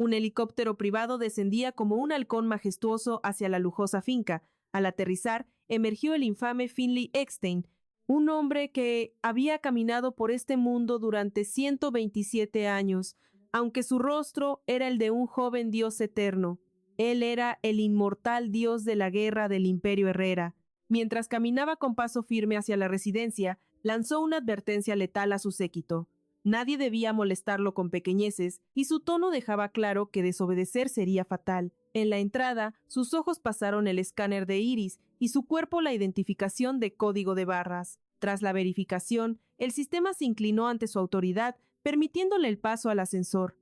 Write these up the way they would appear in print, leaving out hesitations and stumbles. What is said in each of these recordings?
Un helicóptero privado descendía como un halcón majestuoso hacia la lujosa finca. Al aterrizar, emergió el infame Finley Eckstein, un hombre que había caminado por este mundo durante 127 años, aunque su rostro era el de un joven dios eterno. Él era el inmortal dios de la guerra del Imperio Herrera. Mientras caminaba con paso firme hacia la residencia, lanzó una advertencia letal a su séquito. Nadie debía molestarlo con pequeñeces, y su tono dejaba claro que desobedecer sería fatal. En la entrada, sus ojos pasaron el escáner de iris y su cuerpo la identificación de código de barras. Tras la verificación, el sistema se inclinó ante su autoridad, permitiéndole el paso al ascensor.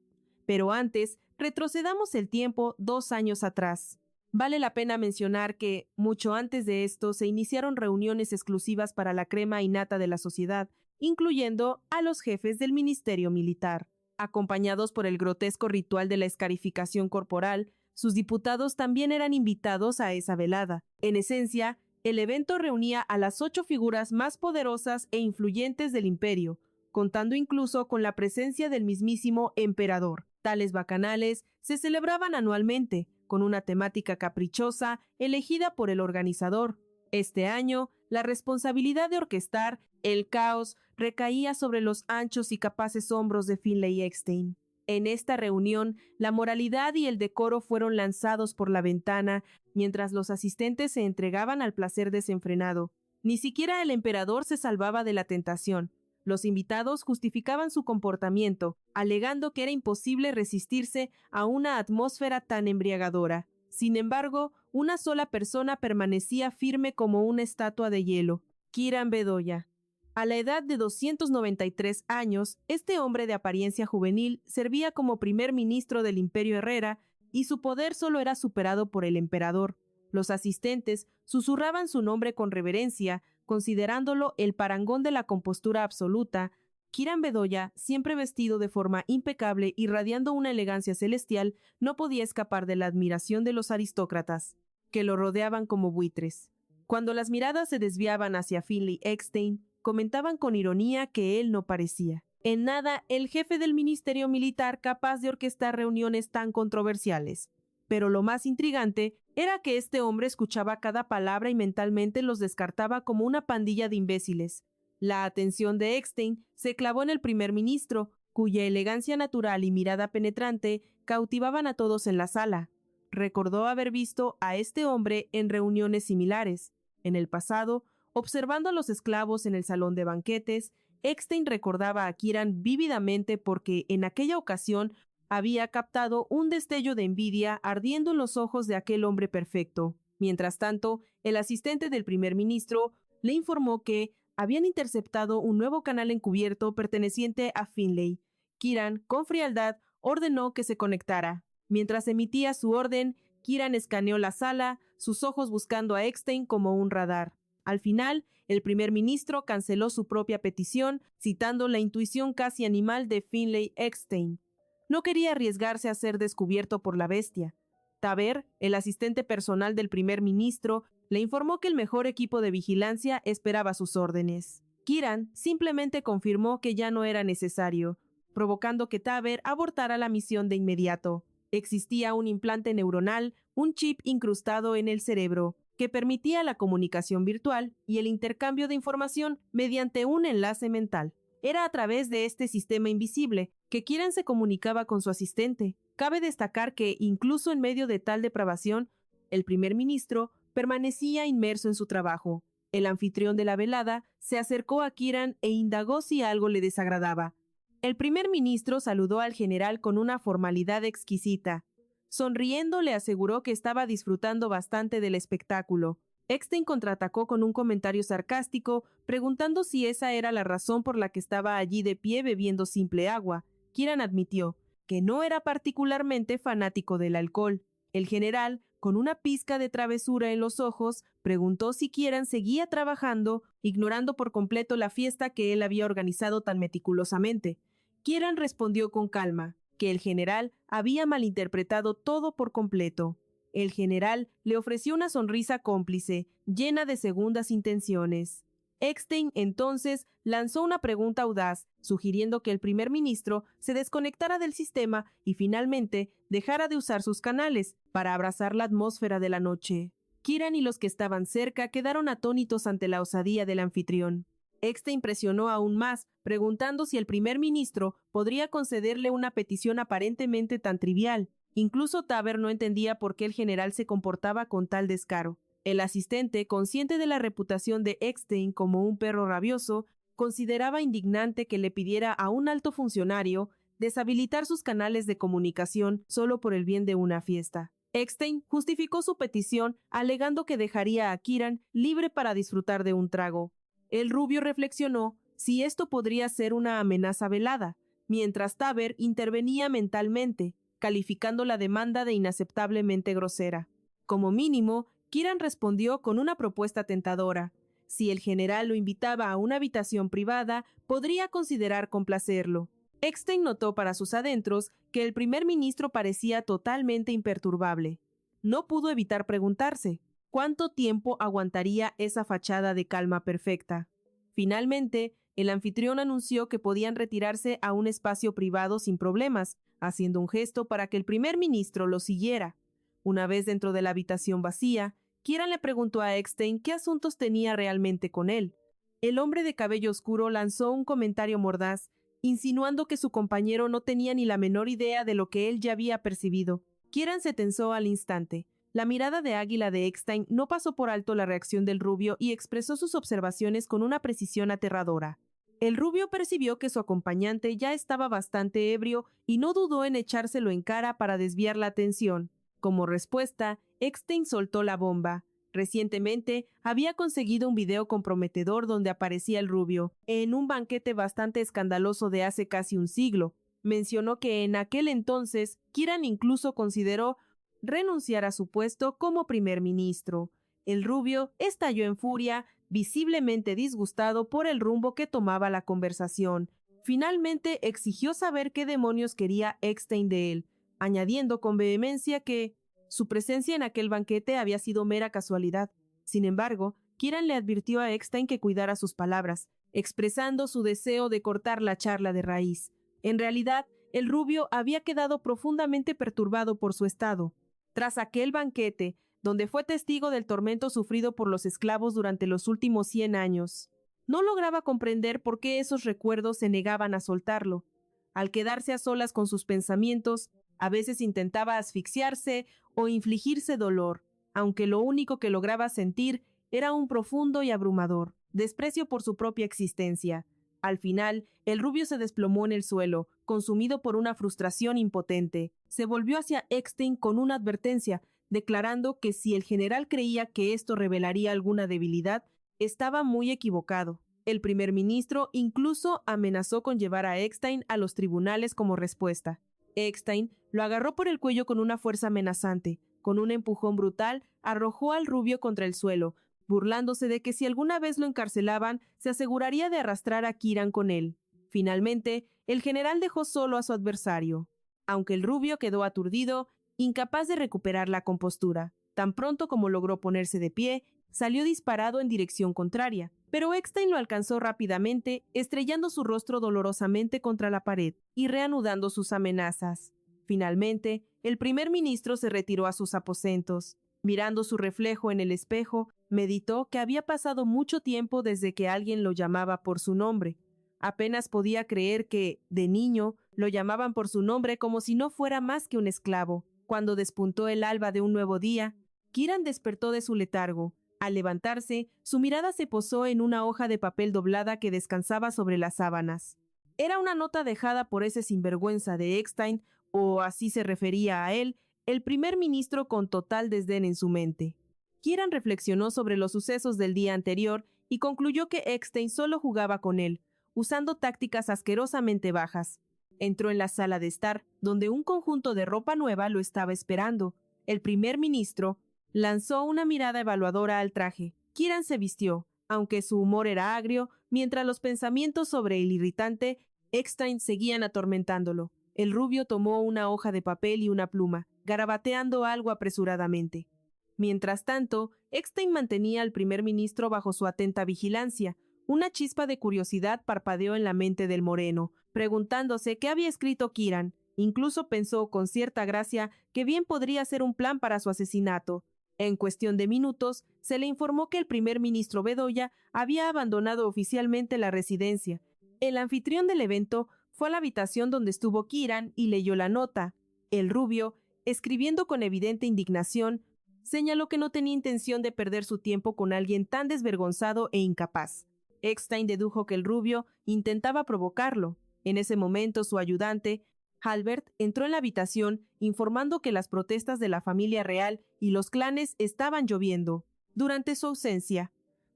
Pero antes, retrocedamos el tiempo 2 años atrás. Vale la pena mencionar que, mucho antes de esto, se iniciaron reuniones exclusivas para la crema y nata de la sociedad, incluyendo a los jefes del Ministerio Militar. Acompañados por el grotesco ritual de la escarificación corporal, sus diputados también eran invitados a esa velada. En esencia, el evento reunía a las 8 figuras más poderosas e influyentes del imperio, contando incluso con la presencia del mismísimo emperador. Tales bacanales se celebraban anualmente, con una temática caprichosa elegida por el organizador. Este año, la responsabilidad de orquestar el caos recaía sobre los anchos y capaces hombros de Finley Eckstein. En esta reunión, la moralidad y el decoro fueron lanzados por la ventana, mientras los asistentes se entregaban al placer desenfrenado. Ni siquiera el emperador se salvaba de la tentación. Los invitados justificaban su comportamiento, alegando que era imposible resistirse a una atmósfera tan embriagadora. Sin embargo, una sola persona permanecía firme como una estatua de hielo: Kiran Bedoya. A la edad de 293 años, este hombre de apariencia juvenil servía como primer ministro del Imperio Herrera y su poder solo era superado por el emperador. Los asistentes susurraban su nombre con reverencia, considerándolo el parangón de la compostura absoluta. Kiran Bedoya, siempre vestido de forma impecable y radiando una elegancia celestial, no podía escapar de la admiración de los aristócratas, que lo rodeaban como buitres. Cuando las miradas se desviaban hacia Finley Eckstein, comentaban con ironía que él no parecía en nada el jefe del ministerio militar capaz de orquestar reuniones tan controversiales. Pero lo más intrigante era que este hombre escuchaba cada palabra y mentalmente los descartaba como una pandilla de imbéciles. La atención de Eckstein se clavó en el primer ministro, cuya elegancia natural y mirada penetrante cautivaban a todos en la sala. Recordó haber visto a este hombre en reuniones similares. En el pasado, observando a los esclavos en el salón de banquetes, Eckstein recordaba a Kiran vívidamente porque en aquella ocasión había captado un destello de envidia ardiendo en los ojos de aquel hombre perfecto. Mientras tanto, el asistente del primer ministro le informó que habían interceptado un nuevo canal encubierto perteneciente a Finley. Kiran, con frialdad, ordenó que se conectara. Mientras emitía su orden, Kiran escaneó la sala, sus ojos buscando a Eckstein como un radar. Al final, el primer ministro canceló su propia petición, citando la intuición casi animal de Finley Eckstein. No quería arriesgarse a ser descubierto por la bestia. Taber, el asistente personal del primer ministro, le informó que el mejor equipo de vigilancia esperaba sus órdenes. Kiran simplemente confirmó que ya no era necesario, provocando que Taber abortara la misión de inmediato. Existía un implante neuronal, un chip incrustado en el cerebro, que permitía la comunicación virtual y el intercambio de información mediante un enlace mental. Era a través de este sistema invisible que Kiran se comunicaba con su asistente. Cabe destacar que, incluso en medio de tal depravación, el primer ministro permanecía inmerso en su trabajo. El anfitrión de la velada se acercó a Kiran e indagó si algo le desagradaba. El primer ministro saludó al general con una formalidad exquisita. Sonriendo, le aseguró que estaba disfrutando bastante del espectáculo. Eckstein contraatacó con un comentario sarcástico, preguntando si esa era la razón por la que estaba allí de pie bebiendo simple agua. Kiran admitió que no era particularmente fanático del alcohol. El general, con una pizca de travesura en los ojos, preguntó si Kiran seguía trabajando, ignorando por completo la fiesta que él había organizado tan meticulosamente. Kiran respondió con calma que el general había malinterpretado todo por completo. El general le ofreció una sonrisa cómplice, llena de segundas intenciones. Eckstein entonces lanzó una pregunta audaz, sugiriendo que el primer ministro se desconectara del sistema y finalmente dejara de usar sus canales para abrazar la atmósfera de la noche. Kieran y los que estaban cerca quedaron atónitos ante la osadía del anfitrión. Eckstein presionó aún más, preguntando si el primer ministro podría concederle una petición aparentemente tan trivial. Incluso Taber no entendía por qué el general se comportaba con tal descaro. El asistente, consciente de la reputación de Eckstein como un perro rabioso, consideraba indignante que le pidiera a un alto funcionario deshabilitar sus canales de comunicación solo por el bien de una fiesta. Eckstein justificó su petición alegando que dejaría a Kieran libre para disfrutar de un trago. El rubio reflexionó si esto podría ser una amenaza velada, mientras Taber intervenía mentalmente, calificando la demanda de inaceptablemente grosera. Como mínimo, Kieran respondió con una propuesta tentadora. Si el general lo invitaba a una habitación privada, podría considerar complacerlo. Eckstein notó para sus adentros que el primer ministro parecía totalmente imperturbable. No pudo evitar preguntarse, ¿cuánto tiempo aguantaría esa fachada de calma perfecta? Finalmente, el anfitrión anunció que podían retirarse a un espacio privado sin problemas, haciendo un gesto para que el primer ministro lo siguiera. Una vez dentro de la habitación vacía, Kieran le preguntó a Eckstein qué asuntos tenía realmente con él. El hombre de cabello oscuro lanzó un comentario mordaz, insinuando que su compañero no tenía ni la menor idea de lo que él ya había percibido. Kieran se tensó al instante. La mirada de águila de Eckstein no pasó por alto la reacción del rubio y expresó sus observaciones con una precisión aterradora. El rubio percibió que su acompañante ya estaba bastante ebrio y no dudó en echárselo en cara para desviar la atención. Como respuesta, Eckstein soltó la bomba. Recientemente había conseguido un video comprometedor donde aparecía el rubio, en un banquete bastante escandaloso de hace casi un siglo. Mencionó que en aquel entonces Kieran incluso consideró renunciar a su puesto como primer ministro. El rubio estalló en furia, visiblemente disgustado por el rumbo que tomaba la conversación. Finalmente exigió saber qué demonios quería Eckstein de él, añadiendo con vehemencia que su presencia en aquel banquete había sido mera casualidad. Sin embargo, Kieran le advirtió a Eckstein que cuidara sus palabras, expresando su deseo de cortar la charla de raíz. En realidad, el rubio había quedado profundamente perturbado por su estado. Tras aquel banquete, donde fue testigo del tormento sufrido por los esclavos durante los últimos 100 años, no lograba comprender por qué esos recuerdos se negaban a soltarlo. Al quedarse a solas con sus pensamientos, a veces intentaba asfixiarse o infligirse dolor, aunque lo único que lograba sentir era un profundo y abrumador desprecio por su propia existencia. Al final, el rubio se desplomó en el suelo, consumido por una frustración impotente. Se volvió hacia Eckstein con una advertencia, declarando que si el general creía que esto revelaría alguna debilidad, estaba muy equivocado. El primer ministro incluso amenazó con llevar a Eckstein a los tribunales como respuesta. Eckstein lo agarró por el cuello con una fuerza amenazante. Con un empujón brutal, arrojó al rubio contra el suelo, burlándose de que si alguna vez lo encarcelaban, se aseguraría de arrastrar a Kieran con él. Finalmente, el general dejó solo a su adversario, aunque el rubio quedó aturdido, incapaz de recuperar la compostura. Tan pronto como logró ponerse de pie, salió disparado en dirección contraria, pero Eckstein lo alcanzó rápidamente, estrellando su rostro dolorosamente contra la pared y reanudando sus amenazas. Finalmente, el primer ministro se retiró a sus aposentos. Mirando su reflejo en el espejo, meditó que había pasado mucho tiempo desde que alguien lo llamaba por su nombre. Apenas podía creer que, de niño, lo llamaban por su nombre como si no fuera más que un esclavo. Cuando despuntó el alba de un nuevo día, Kieran despertó de su letargo. Al levantarse, su mirada se posó en una hoja de papel doblada que descansaba sobre las sábanas. Era una nota dejada por ese sinvergüenza de Eckstein, o así se refería a él, el primer ministro con total desdén en su mente. Kieran reflexionó sobre los sucesos del día anterior y concluyó que Eckstein solo jugaba con él, usando tácticas asquerosamente bajas. Entró en la sala de estar, donde un conjunto de ropa nueva lo estaba esperando. El primer ministro lanzó una mirada evaluadora al traje. Kieran se vistió, aunque su humor era agrio, mientras los pensamientos sobre el irritante Eckstein seguían atormentándolo. El rubio tomó una hoja de papel y una pluma, garabateando algo apresuradamente. Mientras tanto, Eckstein mantenía al primer ministro bajo su atenta vigilancia, Una chispa de curiosidad parpadeó en la mente del moreno, preguntándose qué había escrito Kieran. Incluso pensó con cierta gracia que bien podría ser un plan para su asesinato. En cuestión de minutos, se le informó que el primer ministro Bedoya había abandonado oficialmente la residencia. El anfitrión del evento fue a la habitación donde estuvo Kieran y leyó la nota. El rubio, escribiendo con evidente indignación, señaló que no tenía intención de perder su tiempo con alguien tan desvergonzado e incapaz. Eckstein dedujo que el rubio intentaba provocarlo. En ese momento, su ayudante, Halbert, entró en la habitación informando que las protestas de la familia real y los clanes estaban lloviendo. Durante su ausencia,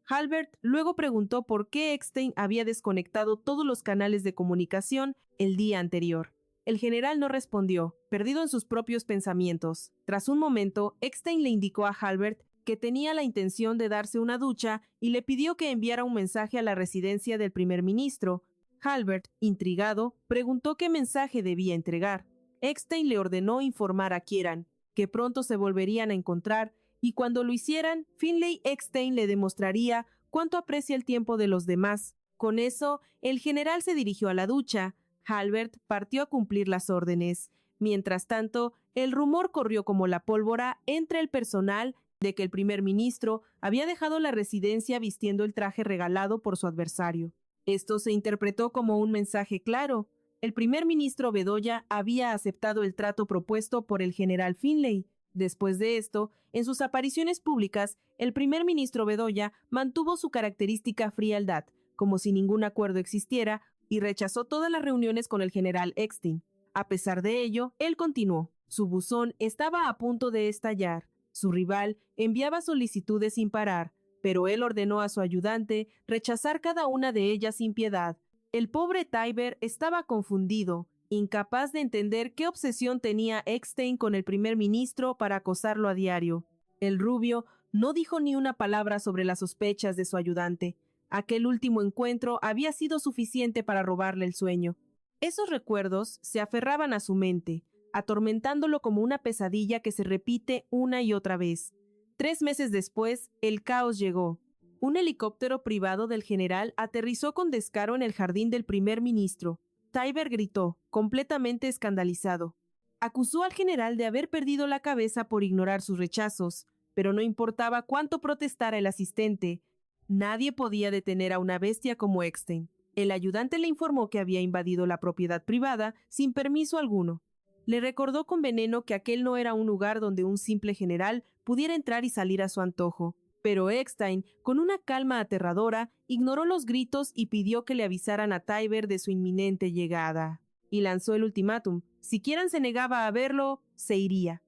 Halbert luego preguntó por qué Eckstein había desconectado todos los canales de comunicación el día anterior. El general no respondió, perdido en sus propios pensamientos. Tras un momento, Eckstein le indicó a Halbert que tenía la intención de darse una ducha y le pidió que enviara un mensaje a la residencia del primer ministro. Halbert, intrigado, preguntó qué mensaje debía entregar. Eckstein le ordenó informar a Kieran, que pronto se volverían a encontrar, y cuando lo hicieran, Finlay Eckstein le demostraría cuánto aprecia el tiempo de los demás. Con eso, el general se dirigió a la ducha. Halbert partió a cumplir las órdenes. Mientras tanto, el rumor corrió como la pólvora entre el personal de que el primer ministro había dejado la residencia vistiendo el traje regalado por su adversario. Esto se interpretó como un mensaje claro. El primer ministro Bedoya había aceptado el trato propuesto por el general Finlay. Después de esto, en sus apariciones públicas, el primer ministro Bedoya mantuvo su característica frialdad, como si ningún acuerdo existiera, y rechazó todas las reuniones con el general Eckstein. A pesar de ello, él continuó. Su buzón estaba a punto de estallar. Su rival enviaba solicitudes sin parar, pero él ordenó a su ayudante rechazar cada una de ellas sin piedad. El pobre Tybert estaba confundido, incapaz de entender qué obsesión tenía Eckstein con el primer ministro para acosarlo a diario. El rubio no dijo ni una palabra sobre las sospechas de su ayudante. Aquel último encuentro había sido suficiente para robarle el sueño. Esos recuerdos se aferraban a su mente, atormentándolo como una pesadilla que se repite una y otra vez. 3 meses después, el caos llegó. Un helicóptero privado del general aterrizó con descaro en el jardín del primer ministro. Tybert gritó, completamente escandalizado. Acusó al general de haber perdido la cabeza por ignorar sus rechazos, pero no importaba cuánto protestara el asistente. Nadie podía detener a una bestia como Eckstein. El ayudante le informó que había invadido la propiedad privada sin permiso alguno. Le recordó con veneno que aquel no era un lugar donde un simple general pudiera entrar y salir a su antojo. Pero Eckstein, con una calma aterradora, ignoró los gritos y pidió que le avisaran a Tybert de su inminente llegada. Y lanzó el ultimátum. Si Kieran se negaba a verlo, se iría.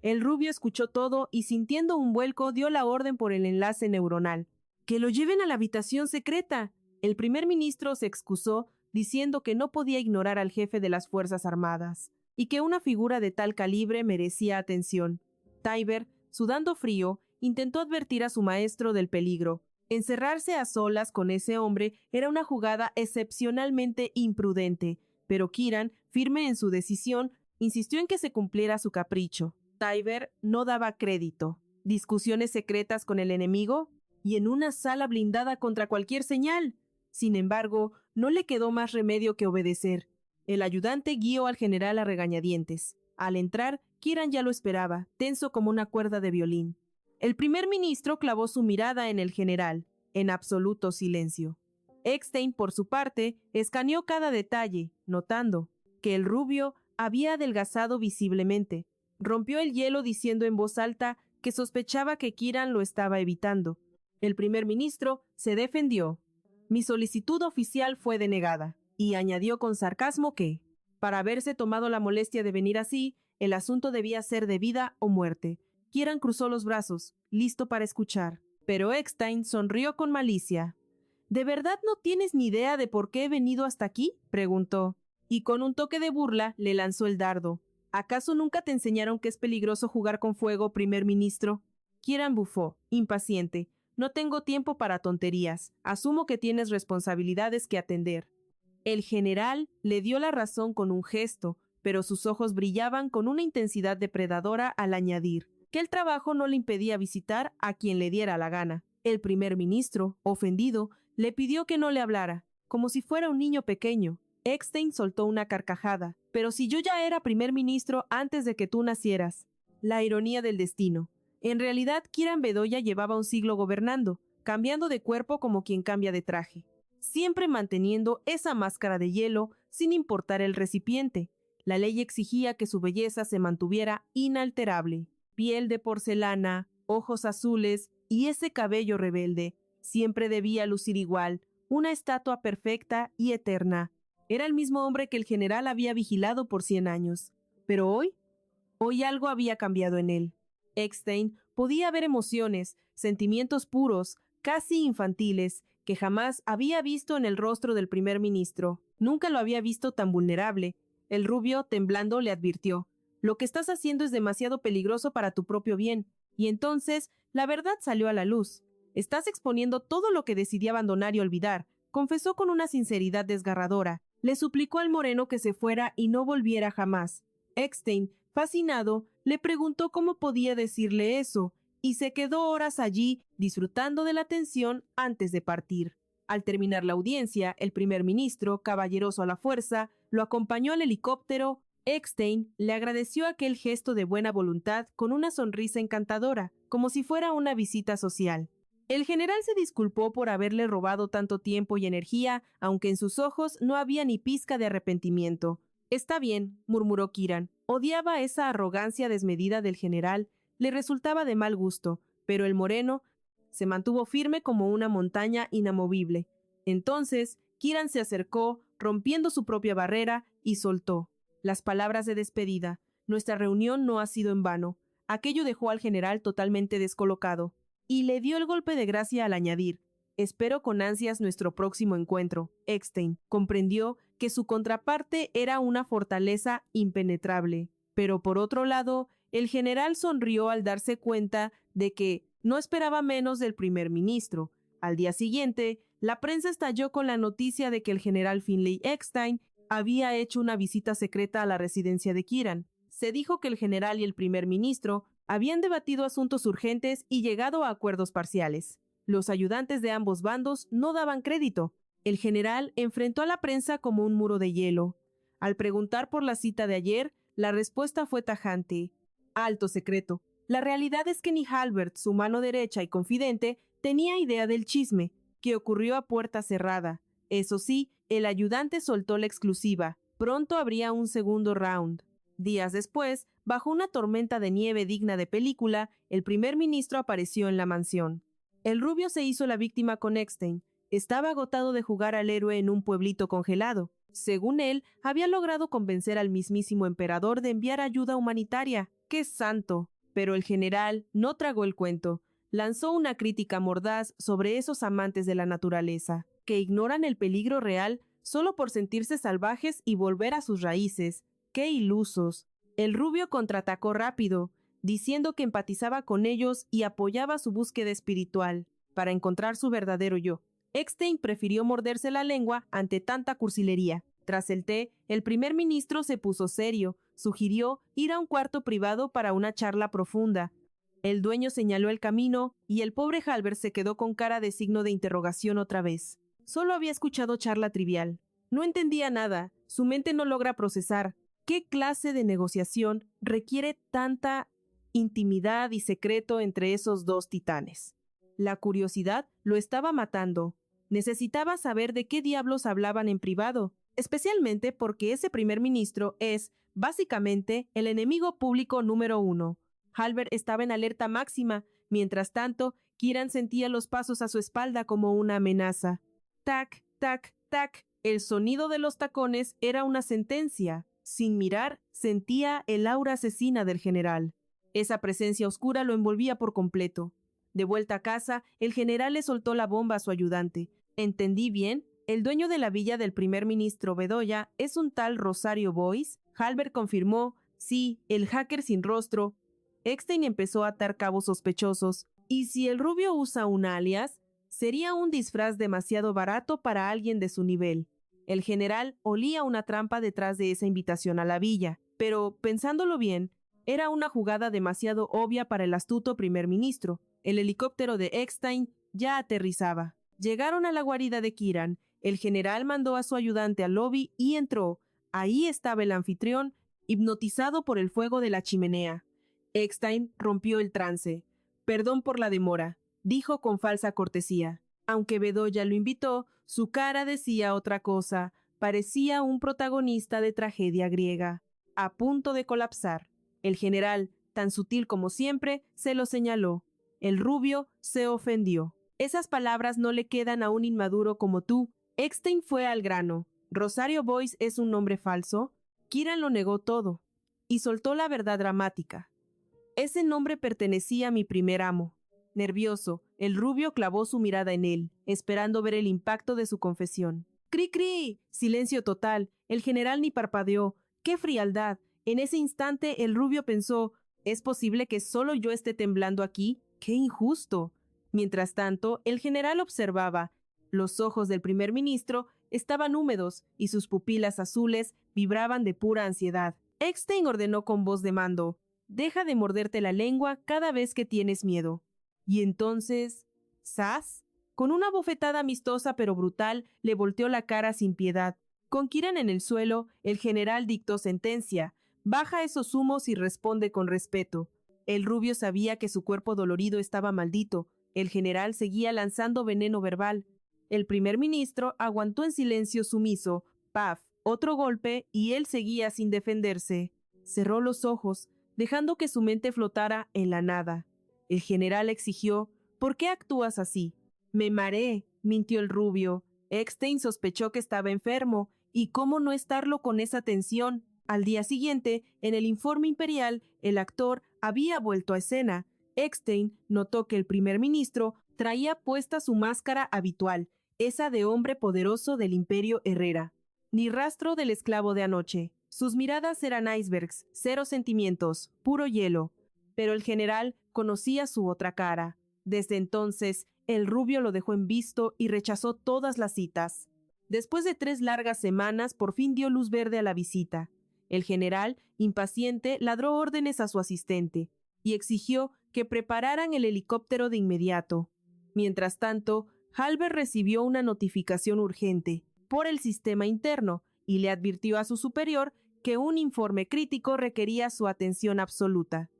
El rubio escuchó todo y, sintiendo un vuelco, dio la orden por el enlace neuronal. ¡Que lo lleven a la habitación secreta! El primer ministro se excusó, diciendo que no podía ignorar al jefe de las Fuerzas Armadas, y que una figura de tal calibre merecía atención. Tybert, sudando frío, intentó advertir a su maestro del peligro. Encerrarse a solas con ese hombre era una jugada excepcionalmente imprudente, pero Kieran, firme en su decisión, insistió en que se cumpliera su capricho. Tybert no daba crédito. ¿Discusiones secretas con el enemigo? Y en una sala blindada contra cualquier señal. Sin embargo, no le quedó más remedio que obedecer. El ayudante guió al general a regañadientes. Al entrar, Kieran ya lo esperaba, tenso como una cuerda de violín. El primer ministro clavó su mirada en el general, en absoluto silencio. Eckstein, por su parte, escaneó cada detalle, notando que el rubio había adelgazado visiblemente. Rompió el hielo diciendo en voz alta que sospechaba que Kieran lo estaba evitando. El primer ministro se defendió. Mi solicitud oficial fue denegada, y añadió con sarcasmo que, para haberse tomado la molestia de venir así, el asunto debía ser de vida o muerte. Kieran cruzó los brazos, listo para escuchar, pero Eckstein sonrió con malicia. ¿De verdad no tienes ni idea de por qué he venido hasta aquí?, preguntó, y con un toque de burla le lanzó el dardo. ¿Acaso nunca te enseñaron que es peligroso jugar con fuego, primer ministro? Kieran bufó, impaciente. No tengo tiempo para tonterías. Asumo que tienes responsabilidades que atender. El general le dio la razón con un gesto, pero sus ojos brillaban con una intensidad depredadora al añadir que el trabajo no le impedía visitar a quien le diera la gana. El primer ministro, ofendido, Le pidió que no le hablara, como si fuera un niño pequeño. Eckstein soltó una carcajada. Pero si yo ya era primer ministro antes de que tú nacieras. La ironía del destino. En realidad, Kiran Bedoya llevaba un siglo gobernando, cambiando de cuerpo como quien cambia de traje, siempre manteniendo esa máscara de hielo sin importar el recipiente. La ley exigía que su belleza se mantuviera inalterable. Piel de porcelana, ojos azules y ese cabello rebelde. Siempre debía lucir igual, una estatua perfecta y eterna. Era el mismo hombre que el general había vigilado por 100 años. Pero hoy algo había cambiado en él. Eckstein podía ver emociones, sentimientos puros, casi infantiles, que jamás había visto en el rostro del primer ministro. Nunca lo había visto tan vulnerable. El rubio, temblando, le advirtió: «Lo que estás haciendo es demasiado peligroso para tu propio bien». Y entonces, la verdad salió a la luz. «Estás exponiendo todo lo que decidí abandonar y olvidar», confesó con una sinceridad desgarradora. Le suplicó al moreno que se fuera y no volviera jamás. Eckstein, fascinado, le preguntó cómo podía decirle eso, y se quedó horas allí disfrutando de la tensión antes de partir. Al terminar la audiencia, el primer ministro, caballeroso a la fuerza, lo acompañó al helicóptero. Eckstein le agradeció aquel gesto de buena voluntad con una sonrisa encantadora, como si fuera una visita social. El general se disculpó por haberle robado tanto tiempo y energía, aunque en sus ojos no había ni pizca de arrepentimiento. «Está bien», murmuró Kiran. Odiaba esa arrogancia desmedida del general, le resultaba de mal gusto, pero el moreno se mantuvo firme como una montaña inamovible. Entonces, Kiran se acercó, rompiendo su propia barrera, y soltó las palabras de despedida. «Nuestra reunión no ha sido en vano». Aquello dejó al general totalmente descolocado, y le dio el golpe de gracia al añadir: «Espero con ansias nuestro próximo encuentro». Eckstein comprendió que su contraparte era una fortaleza impenetrable, pero por otro lado, el general sonrió al darse cuenta de que no esperaba menos del primer ministro. Al día siguiente, la prensa estalló con la noticia de que el general Finlay Eckstein había hecho una visita secreta a la residencia de Kiran. Se dijo que el general y el primer ministro habían debatido asuntos urgentes y llegado a acuerdos parciales. Los ayudantes de ambos bandos no daban crédito. El general enfrentó a la prensa como un muro de hielo. Al preguntar por la cita de ayer, la respuesta fue tajante: «Alto secreto». La realidad es que ni Halbert, su mano derecha y confidente, tenía idea del chisme, que ocurrió a puerta cerrada. Eso sí, el ayudante soltó la exclusiva: pronto habría un segundo round. Días después, bajo una tormenta de nieve digna de película, el primer ministro apareció en la mansión. El rubio se hizo la víctima con Eckstein. Estaba agotado de jugar al héroe en un pueblito congelado. Según él, había logrado convencer al mismísimo emperador de enviar ayuda humanitaria. ¡Qué santo! Pero el general no tragó el cuento. Lanzó una crítica mordaz sobre esos amantes de la naturaleza, que ignoran el peligro real solo por sentirse salvajes y volver a sus raíces. ¡Qué ilusos! El rubio contraatacó rápido, diciendo que empatizaba con ellos y apoyaba su búsqueda espiritual para encontrar su verdadero yo. Eckstein prefirió morderse la lengua ante tanta cursilería. Tras el té, el primer ministro se puso serio, sugirió ir a un cuarto privado para una charla profunda. El dueño señaló el camino y el pobre Halbert se quedó con cara de signo de interrogación otra vez. Solo había escuchado charla trivial. No entendía nada, su mente no logra procesar. ¿Qué clase de negociación requiere tanta intimidad y secreto entre esos dos titanes? La curiosidad lo estaba matando. Necesitaba saber de qué diablos hablaban en privado, especialmente porque ese primer ministro es, básicamente, el enemigo público número 1. Halbert estaba en alerta máxima. Mientras tanto, Kiran sentía los pasos a su espalda como una amenaza. Tac, tac, tac. El sonido de los tacones era una sentencia. Sin mirar, sentía el aura asesina del general. Esa presencia oscura lo envolvía por completo. De vuelta a casa, el general le soltó la bomba a su ayudante. ¿Entendí bien? ¿El dueño de la villa del primer ministro Bedoya es un tal Rosario Boyce? Halbert confirmó: sí, el hacker sin rostro. Eckstein empezó a atar cabos sospechosos. ¿Y si el rubio usa un alias? Sería un disfraz demasiado barato para alguien de su nivel. El general olía una trampa detrás de esa invitación a la villa, pero, pensándolo bien, era una jugada demasiado obvia para el astuto primer ministro. El helicóptero de Eckstein ya aterrizaba. Llegaron a la guarida de Kieran. El general mandó a su ayudante al lobby y entró. Ahí estaba el anfitrión, hipnotizado por el fuego de la chimenea. Eckstein rompió el trance. «Perdón por la demora», dijo con falsa cortesía. Aunque Bedoya lo invitó, su cara decía otra cosa. Parecía un protagonista de tragedia griega, a punto de colapsar. El general, tan sutil como siempre, se lo señaló. El rubio se ofendió. «Esas palabras no le quedan a un inmaduro como tú». Eckstein fue al grano. «¿Rosario Boyce es un nombre falso?» Kieran lo negó todo y soltó la verdad dramática. «Ese nombre pertenecía a mi primer amo». Nervioso, el rubio clavó su mirada en él, esperando ver el impacto de su confesión. «¡Cri, cri!». Silencio total. El general ni parpadeó. ¡Qué frialdad! En ese instante el rubio pensó: «¿Es posible que solo yo esté temblando aquí? ¡Qué injusto!». Mientras tanto, el general observaba. Los ojos del primer ministro estaban húmedos y sus pupilas azules vibraban de pura ansiedad. Eckstein ordenó con voz de mando: «Deja de morderte la lengua cada vez que tienes miedo». Y entonces, ¡zas! Con una bofetada amistosa pero brutal, le volteó la cara sin piedad. Con Kieran en el suelo, el general dictó sentencia: «Baja esos humos y responde con respeto». El rubio sabía que su cuerpo dolorido estaba maldito. El general seguía lanzando veneno verbal. El primer ministro aguantó en silencio sumiso. ¡Paf! Otro golpe y él seguía sin defenderse. Cerró los ojos, dejando que su mente flotara en la nada. El general exigió: «¿Por qué actúas así?». «Me mareé», mintió el rubio. Eckstein sospechó que estaba enfermo, y cómo no estarlo con esa tensión. Al día siguiente, en el informe imperial, el actor había vuelto a escena. Eckstein notó que el primer ministro traía puesta su máscara habitual, esa de hombre poderoso del imperio Herrera. Ni rastro del esclavo de anoche. Sus miradas eran icebergs, cero sentimientos, puro hielo. Pero el general conocía su otra cara. Desde entonces, el rubio lo dejó en visto y rechazó todas las citas. Después de 3 largas semanas, por fin dio luz verde a la visita. El general, impaciente, ladró órdenes a su asistente y exigió que prepararan el helicóptero de inmediato. Mientras tanto, Halbert recibió una notificación urgente por el sistema interno y le advirtió a su superior que un informe crítico requería su atención absoluta.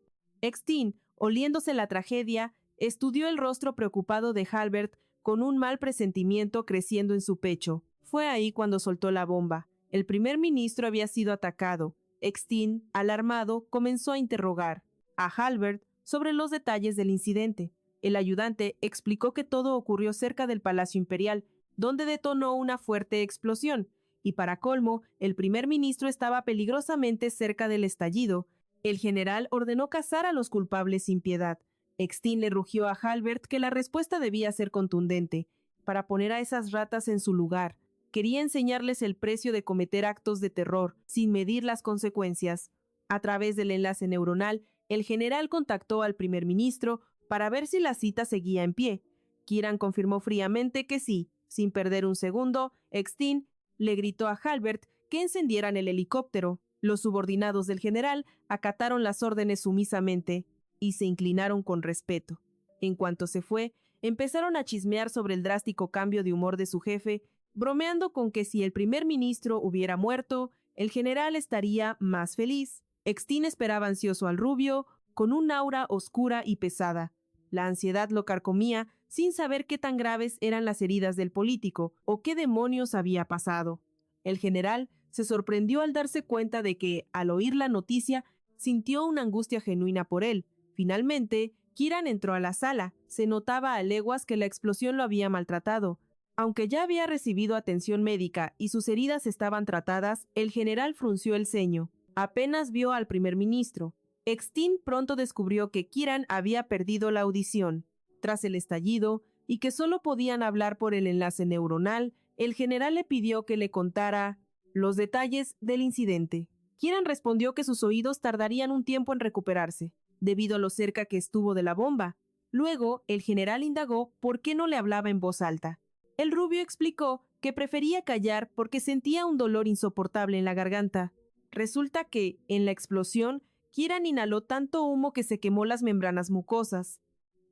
Eckstein, oliéndose la tragedia, estudió el rostro preocupado de Halbert con un mal presentimiento creciendo en su pecho. Fue ahí cuando soltó la bomba. El primer ministro había sido atacado. Eckstein, alarmado, comenzó a interrogar a Halbert sobre los detalles del incidente. El ayudante explicó que todo ocurrió cerca del Palacio Imperial, donde detonó una fuerte explosión, y para colmo, el primer ministro estaba peligrosamente cerca del estallido. El general ordenó cazar a los culpables sin piedad. Eckstein le rugió a Halbert que la respuesta debía ser contundente, para poner a esas ratas en su lugar. Quería enseñarles el precio de cometer actos de terror, sin medir las consecuencias. A través del enlace neuronal, el general contactó al primer ministro para ver si la cita seguía en pie. Kieran confirmó fríamente que sí. Sin perder un segundo, Eckstein le gritó a Halbert que encendieran el helicóptero. Los subordinados del general acataron las órdenes sumisamente y se inclinaron con respeto. En cuanto se fue, empezaron a chismear sobre el drástico cambio de humor de su jefe, bromeando con que si el primer ministro hubiera muerto, el general estaría más feliz. Eckstein esperaba ansioso al rubio, con un aura oscura y pesada. La ansiedad lo carcomía sin saber qué tan graves eran las heridas del político o qué demonios había pasado. El general se sorprendió al darse cuenta de que, al oír la noticia, sintió una angustia genuina por él. Finalmente, Kieran entró a la sala. Se notaba a leguas que la explosión lo había maltratado. Aunque ya había recibido atención médica y sus heridas estaban tratadas, el general frunció el ceño. Apenas vio al primer ministro. Eckstein pronto descubrió que Kieran había perdido la audición tras el estallido y que solo podían hablar por el enlace neuronal. El general le pidió que le contara los detalles del incidente. Kieran respondió que sus oídos tardarían un tiempo en recuperarse, debido a lo cerca que estuvo de la bomba. Luego, el general indagó por qué no le hablaba en voz alta. El rubio explicó que prefería callar porque sentía un dolor insoportable en la garganta. Resulta que, en la explosión, Kieran inhaló tanto humo que se quemó las membranas mucosas.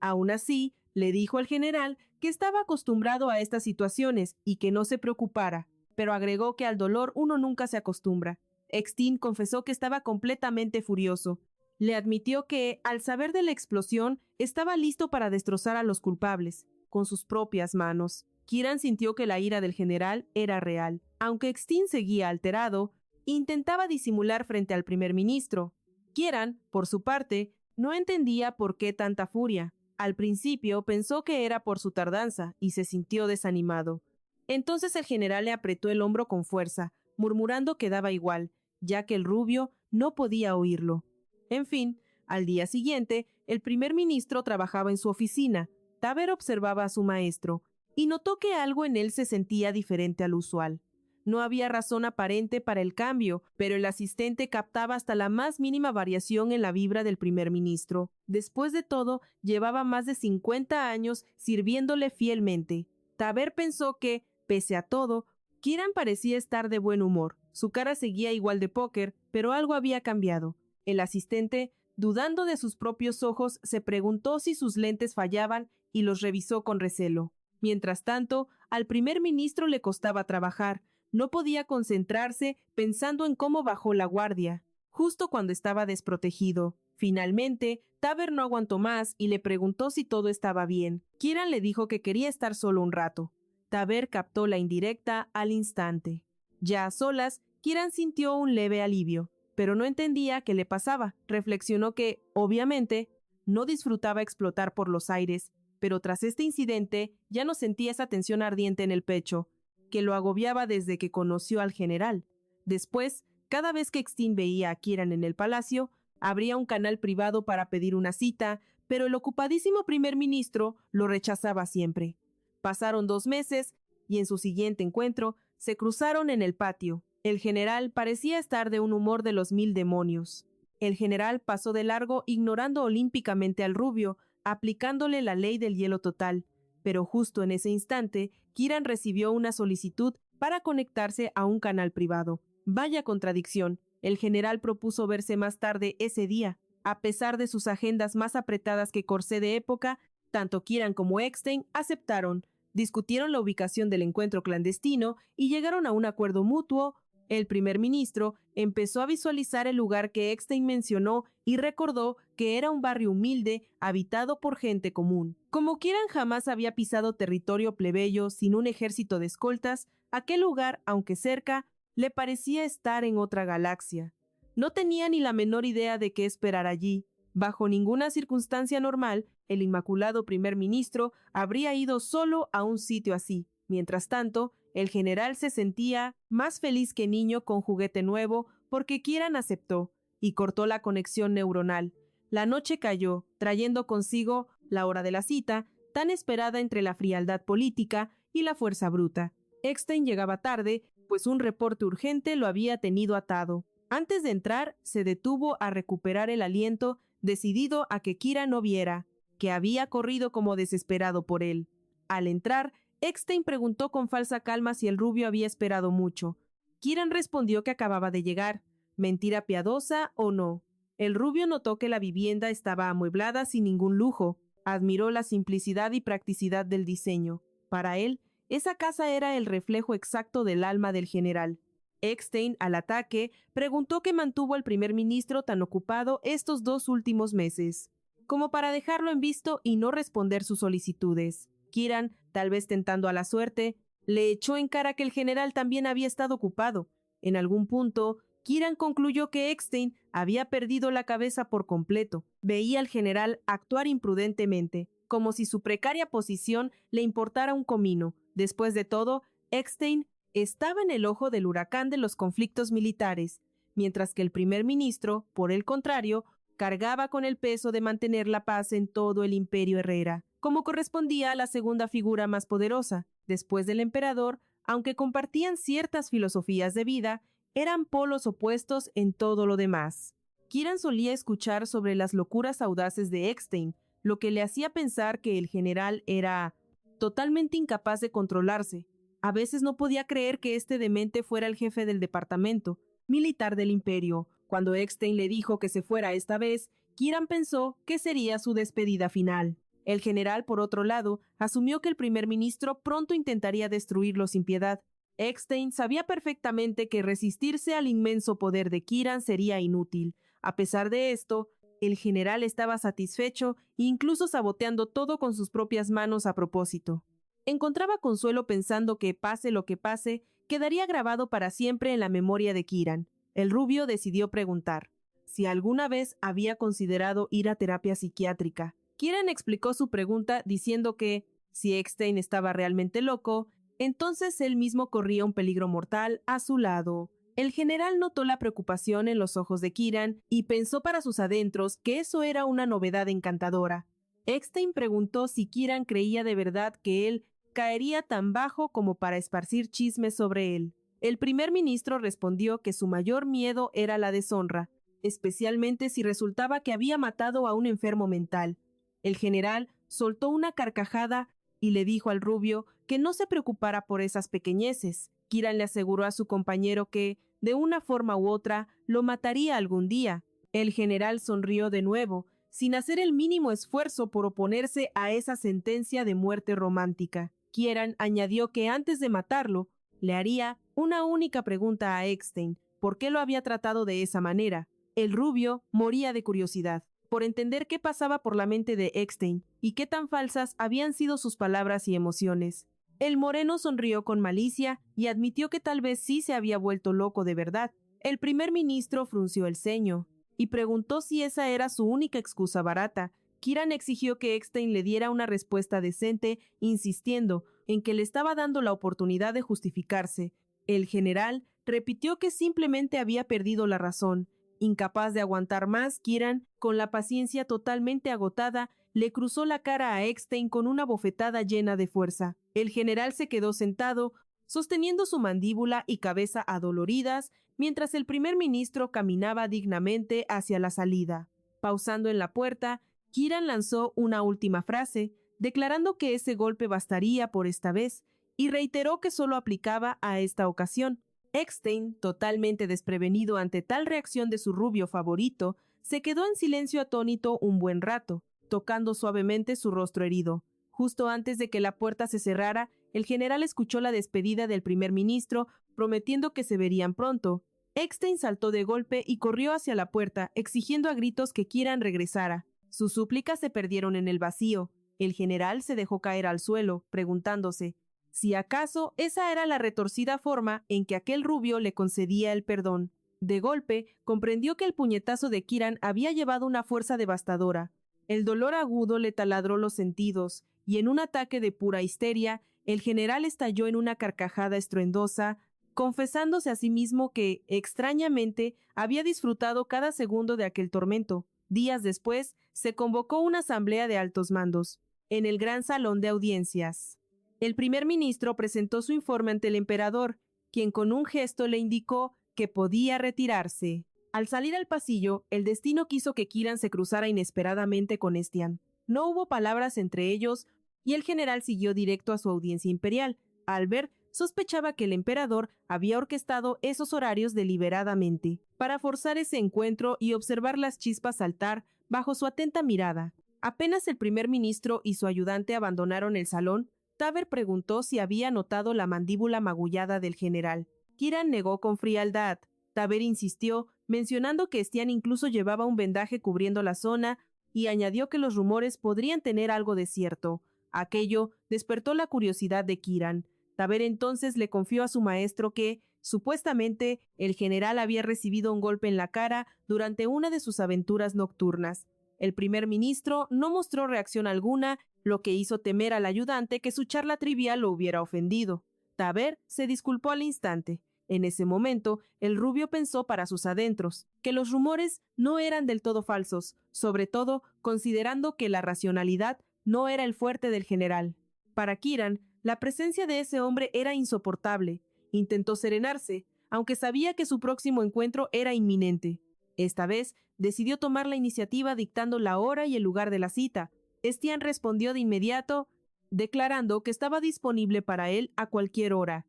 Aún así, Le dijo al general que estaba acostumbrado a estas situaciones y que no se preocupara, pero agregó que al dolor uno nunca se acostumbra. Eckstein confesó que estaba completamente furioso. Le admitió que, al saber de la explosión, estaba listo para destrozar a los culpables, con sus propias manos. Kieran sintió que la ira del general era real. Aunque Eckstein seguía alterado, intentaba disimular frente al primer ministro. Kieran, por su parte, no entendía por qué tanta furia. Al principio pensó que era por su tardanza y se sintió desanimado. Entonces el general le apretó el hombro con fuerza, murmurando que daba igual, ya que el rubio no podía oírlo. En fin, al día siguiente, el primer ministro trabajaba en su oficina. Taber observaba a su maestro y notó que algo en él se sentía diferente al usual. No había razón aparente para el cambio, pero el asistente captaba hasta la más mínima variación en la vibra del primer ministro. Después de todo, llevaba más de 50 años sirviéndole fielmente. Taber pensó que, pese a todo, Kieran parecía estar de buen humor. Su cara seguía igual de póker, pero algo había cambiado. El asistente, dudando de sus propios ojos, se preguntó si sus lentes fallaban y los revisó con recelo. Mientras tanto, al primer ministro le costaba trabajar. No podía concentrarse pensando en cómo bajó la guardia, justo cuando estaba desprotegido. Finalmente, Taber no aguantó más y le preguntó si todo estaba bien. Kieran le dijo que quería estar solo un rato. Taber captó la indirecta al instante. Ya a solas, Kieran sintió un leve alivio, pero no entendía qué le pasaba. Reflexionó que, obviamente, no disfrutaba explotar por los aires, pero tras este incidente ya no sentía esa tensión ardiente en el pecho, que lo agobiaba desde que conoció al general. Después, cada vez que Eckstein veía a Kieran en el palacio, abría un canal privado para pedir una cita, pero el ocupadísimo primer ministro lo rechazaba siempre. Pasaron 2 meses y en su siguiente encuentro se cruzaron en el patio. El general parecía estar de un humor de los 1000 demonios. El general pasó de largo ignorando olímpicamente al rubio, aplicándole la ley del hielo total. Pero justo en ese instante, Kieran recibió una solicitud para conectarse a un canal privado. Vaya contradicción. El general propuso verse más tarde ese día. A pesar de sus agendas más apretadas que corsé de época, tanto Kieran como Eckstein aceptaron. Discutieron la ubicación del encuentro clandestino y llegaron a un acuerdo mutuo. El primer ministro empezó a visualizar el lugar que Eckstein mencionó y recordó que era un barrio humilde habitado por gente común. Como Kieran jamás había pisado territorio plebeyo sin un ejército de escoltas, aquel lugar, aunque cerca, le parecía estar en otra galaxia. No tenía ni la menor idea de qué esperar allí. Bajo ninguna circunstancia normal, el inmaculado primer ministro habría ido solo a un sitio así. Mientras tanto, el general se sentía más feliz que niño con juguete nuevo porque Kieran aceptó y cortó la conexión neuronal. La noche cayó, trayendo consigo la hora de la cita, tan esperada entre la frialdad política y la fuerza bruta. Eckstein llegaba tarde, pues un reporte urgente lo había tenido atado. Antes de entrar, se detuvo a recuperar el aliento, decidido a que Kieran no viera, que había corrido como desesperado por él. Al entrar, Eckstein preguntó con falsa calma si el rubio había esperado mucho. Kieran respondió que acababa de llegar. ¿Mentira piadosa o no? El rubio notó que la vivienda estaba amueblada sin ningún lujo. Admiró la simplicidad y practicidad del diseño. Para él, esa casa era el reflejo exacto del alma del general. Eckstein, al ataque, preguntó qué mantuvo al primer ministro tan ocupado estos 2 últimos meses, como para dejarlo en visto y no responder sus solicitudes. Kieran, tal vez tentando a la suerte, le echó en cara que el general también había estado ocupado. En algún punto, Kieran concluyó que Eckstein había perdido la cabeza por completo. Veía al general actuar imprudentemente, como si su precaria posición le importara un comino. Después de todo, Eckstein estaba en el ojo del huracán de los conflictos militares, mientras que el primer ministro, por el contrario, cargaba con el peso de mantener la paz en todo el imperio Herrera, como correspondía a la segunda figura más poderosa. Después del emperador, aunque compartían ciertas filosofías de vida, eran polos opuestos en todo lo demás. Kieran solía escuchar sobre las locuras audaces de Eckstein, lo que le hacía pensar que el general era totalmente incapaz de controlarse. A veces no podía creer que este demente fuera el jefe del departamento militar del imperio. Cuando Eckstein le dijo que se fuera esta vez, Kieran pensó que sería su despedida final. El general, por otro lado, asumió que el primer ministro pronto intentaría destruirlo sin piedad. Eckstein sabía perfectamente que resistirse al inmenso poder de Kieran sería inútil. A pesar de esto, el general estaba satisfecho, incluso saboteando todo con sus propias manos a propósito. Encontraba consuelo pensando que, pase lo que pase, quedaría grabado para siempre en la memoria de Kieran. El rubio decidió preguntar si alguna vez había considerado ir a terapia psiquiátrica. Kieran explicó su pregunta diciendo que, si Eckstein estaba realmente loco, entonces él mismo corría un peligro mortal a su lado. El general notó la preocupación en los ojos de Kieran y pensó para sus adentros que eso era una novedad encantadora. Eckstein preguntó si Kieran creía de verdad que él caería tan bajo como para esparcir chismes sobre él. El primer ministro respondió que su mayor miedo era la deshonra, especialmente si resultaba que había matado a un enfermo mental. El general soltó una carcajada y le dijo al rubio que no se preocupara por esas pequeñeces. Kieran le aseguró a su compañero que, de una forma u otra, lo mataría algún día. El general sonrió de nuevo, sin hacer el mínimo esfuerzo por oponerse a esa sentencia de muerte romántica. Kieran añadió que antes de matarlo, le haría una única pregunta a Eckstein: ¿por qué lo había tratado de esa manera? El rubio moría de curiosidad por entender qué pasaba por la mente de Eckstein y qué tan falsas habían sido sus palabras y emociones. El moreno sonrió con malicia y admitió que tal vez sí se había vuelto loco de verdad. El primer ministro frunció el ceño y preguntó si esa era su única excusa barata. Kieran exigió que Eckstein le diera una respuesta decente, insistiendo en que le estaba dando la oportunidad de justificarse. El general repitió que simplemente había perdido la razón. Incapaz de aguantar más, Kieran, con la paciencia totalmente agotada, le cruzó la cara a Eckstein con una bofetada llena de fuerza. El general se quedó sentado, sosteniendo su mandíbula y cabeza adoloridas, mientras el primer ministro caminaba dignamente hacia la salida. Pausando en la puerta, Kieran lanzó una última frase, declarando que ese golpe bastaría por esta vez, y reiteró que solo aplicaba a esta ocasión. Eckstein, totalmente desprevenido ante tal reacción de su rubio favorito, se quedó en silencio atónito un buen rato, tocando suavemente su rostro herido. Justo antes de que la puerta se cerrara, el general escuchó la despedida del primer ministro, prometiendo que se verían pronto. Eckstein saltó de golpe y corrió hacia la puerta, exigiendo a gritos que Kieran regresara. Sus súplicas se perdieron en el vacío. El general se dejó caer al suelo, preguntándose si acaso esa era la retorcida forma en que aquel rubio le concedía el perdón. De golpe, comprendió que el puñetazo de Kieran había llevado una fuerza devastadora. El dolor agudo le taladró los sentidos, y en un ataque de pura histeria, el general estalló en una carcajada estruendosa, confesándose a sí mismo que, extrañamente, había disfrutado cada segundo de aquel tormento. Días después, se convocó una asamblea de altos mandos, en el gran salón de audiencias. El primer ministro presentó su informe ante el emperador, quien con un gesto le indicó que podía retirarse. Al salir al pasillo, el destino quiso que Kieran se cruzara inesperadamente con Estian. No hubo palabras entre ellos y el general siguió directo a su audiencia imperial. Albert sospechaba que el emperador había orquestado esos horarios deliberadamente para forzar ese encuentro y observar las chispas saltar bajo su atenta mirada. Apenas el primer ministro y su ayudante abandonaron el salón, Taber preguntó si había notado la mandíbula magullada del general. Kieran negó con frialdad. Taber insistió, mencionando que Estian incluso llevaba un vendaje cubriendo la zona, y añadió que los rumores podrían tener algo de cierto. Aquello despertó la curiosidad de Kieran. Taber entonces le confió a su maestro que, supuestamente, el general había recibido un golpe en la cara durante una de sus aventuras nocturnas. El primer ministro no mostró reacción alguna, lo que hizo temer al ayudante que su charla trivial lo hubiera ofendido. Taber se disculpó al instante. En ese momento, el rubio pensó para sus adentros que los rumores no eran del todo falsos, sobre todo considerando que la racionalidad no era el fuerte del general. Para Kieran, la presencia de ese hombre era insoportable. Intentó serenarse, aunque sabía que su próximo encuentro era inminente. Esta vez, decidió tomar la iniciativa dictando la hora y el lugar de la cita. Estian respondió de inmediato, declarando que estaba disponible para él a cualquier hora.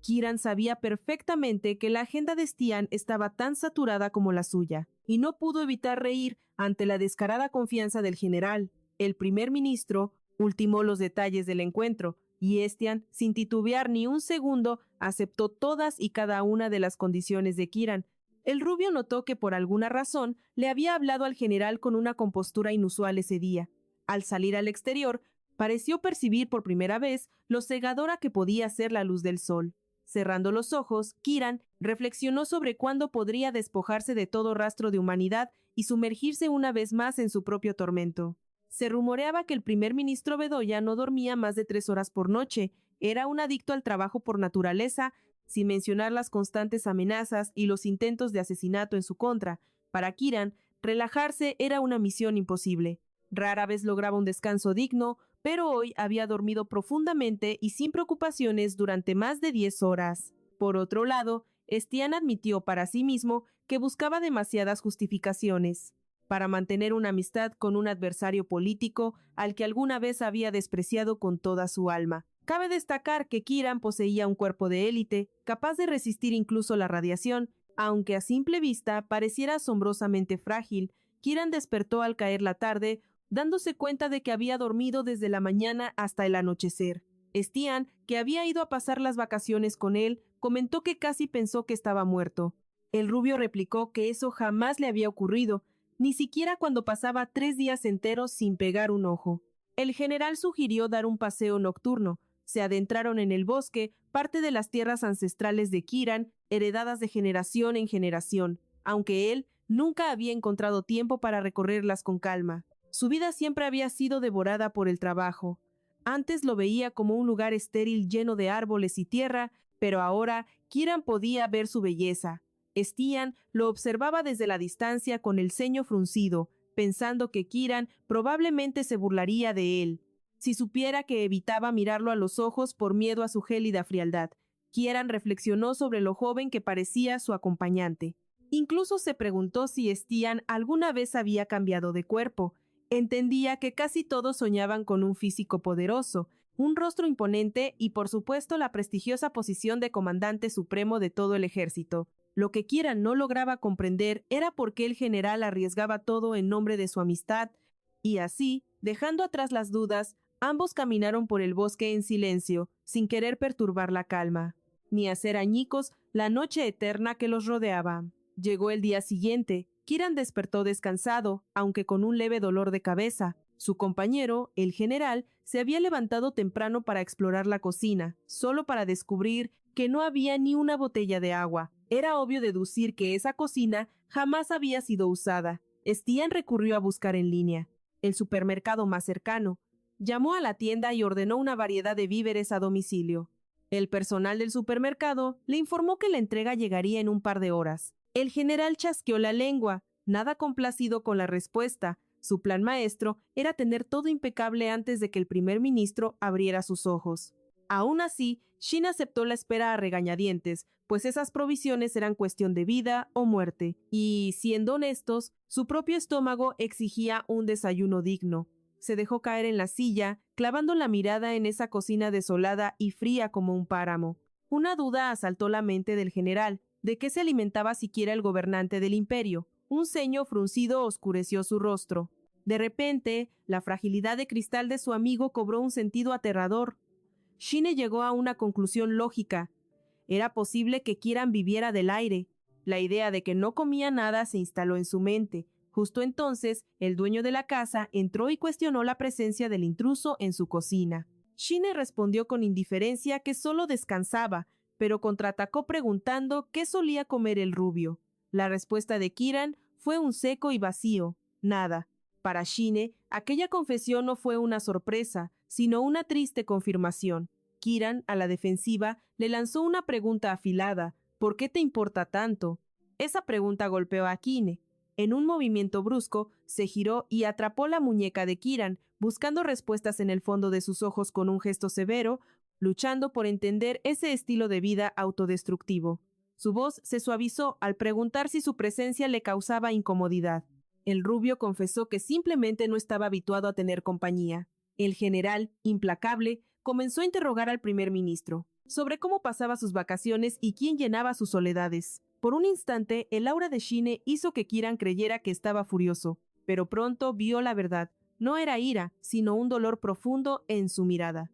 Kieran sabía perfectamente que la agenda de Estian estaba tan saturada como la suya, y no pudo evitar reír ante la descarada confianza del general. El primer ministro ultimó los detalles del encuentro, y Estian, sin titubear ni un segundo, aceptó todas y cada una de las condiciones de Kiran. El rubio notó que por alguna razón le había hablado al general con una compostura inusual ese día. Al salir al exterior, pareció percibir por primera vez lo cegadora que podía ser la luz del sol. Cerrando los ojos, Kiran reflexionó sobre cuándo podría despojarse de todo rastro de humanidad y sumergirse una vez más en su propio tormento. Se rumoreaba que el primer ministro Bedoya no dormía más de 3 horas por noche, era un adicto al trabajo por naturaleza, sin mencionar las constantes amenazas y los intentos de asesinato en su contra. Para Kiran, relajarse era una misión imposible. Rara vez lograba un descanso digno, pero hoy había dormido profundamente y sin preocupaciones durante más de 10 horas. Por otro lado, Estian admitió para sí mismo que buscaba demasiadas justificaciones para mantener una amistad con un adversario político al que alguna vez había despreciado con toda su alma. Cabe destacar que Kiran poseía un cuerpo de élite, capaz de resistir incluso la radiación, aunque a simple vista pareciera asombrosamente frágil. Kiran despertó al caer la tarde, dándose cuenta de que había dormido desde la mañana hasta el anochecer. Estian, que había ido a pasar las vacaciones con él, comentó que casi pensó que estaba muerto. El rubio replicó que eso jamás le había ocurrido, ni siquiera cuando pasaba 3 días enteros sin pegar un ojo. El general sugirió dar un paseo nocturno. Se adentraron en el bosque, parte de las tierras ancestrales de Kiran, heredadas de generación en generación, aunque él nunca había encontrado tiempo para recorrerlas con calma. Su vida siempre había sido devorada por el trabajo. Antes lo veía como un lugar estéril lleno de árboles y tierra, pero ahora Kiran podía ver su belleza. Estian lo observaba desde la distancia con el ceño fruncido, pensando que Kiran probablemente se burlaría de él, si supiera que evitaba mirarlo a los ojos por miedo a su gélida frialdad. Kiran reflexionó sobre lo joven que parecía su acompañante. Incluso se preguntó si Estian alguna vez había cambiado de cuerpo. Entendía que casi todos soñaban con un físico poderoso, un rostro imponente y, por supuesto, la prestigiosa posición de comandante supremo de todo el ejército. Lo que Kiran no lograba comprender era por qué el general arriesgaba todo en nombre de su amistad, y así, dejando atrás las dudas, ambos caminaron por el bosque en silencio, sin querer perturbar la calma, ni hacer añicos la noche eterna que los rodeaba. Llegó el día siguiente. Kiran despertó descansado, aunque con un leve dolor de cabeza. Su compañero, el general, se había levantado temprano para explorar la cocina, solo para descubrir que no había ni una botella de agua. Era obvio deducir que esa cocina jamás había sido usada. Estian recurrió a buscar en línea el supermercado más cercano. Llamó a la tienda y ordenó una variedad de víveres a domicilio. El personal del supermercado le informó que la entrega llegaría en un par de horas. El general chasqueó la lengua, nada complacido con la respuesta. Su plan maestro era tener todo impecable antes de que el primer ministro abriera sus ojos. Aún así, Shin aceptó la espera a regañadientes, pues esas provisiones eran cuestión de vida o muerte, y, siendo honestos, su propio estómago exigía un desayuno digno. Se dejó caer en la silla, clavando la mirada en esa cocina desolada y fría como un páramo. Una duda asaltó la mente del general. ¿De qué se alimentaba siquiera el gobernante del imperio? Un ceño fruncido oscureció su rostro. De repente, la fragilidad de cristal de su amigo cobró un sentido aterrador. Shine llegó a una conclusión lógica. Era posible que Kiran viviera del aire. La idea de que no comía nada se instaló en su mente. Justo entonces, el dueño de la casa entró y cuestionó la presencia del intruso en su cocina. Shine respondió con indiferencia que solo descansaba, pero contraatacó preguntando qué solía comer el rubio. La respuesta de Kiran fue un seco y vacío. Nada. Para Shine, aquella confesión no fue una sorpresa, sino una triste confirmación. Kiran, a la defensiva, le lanzó una pregunta afilada. ¿Por qué te importa tanto? Esa pregunta golpeó a Kine. En un movimiento brusco, se giró y atrapó la muñeca de Kiran, buscando respuestas en el fondo de sus ojos con un gesto severo, luchando por entender ese estilo de vida autodestructivo. Su voz se suavizó al preguntar si su presencia le causaba incomodidad. El rubio confesó que simplemente no estaba habituado a tener compañía. El general, implacable, comenzó a interrogar al primer ministro sobre cómo pasaba sus vacaciones y quién llenaba sus soledades. Por un instante, el aura de Shine hizo que Kiran creyera que estaba furioso, pero pronto vio la verdad. No era ira, sino un dolor profundo en su mirada.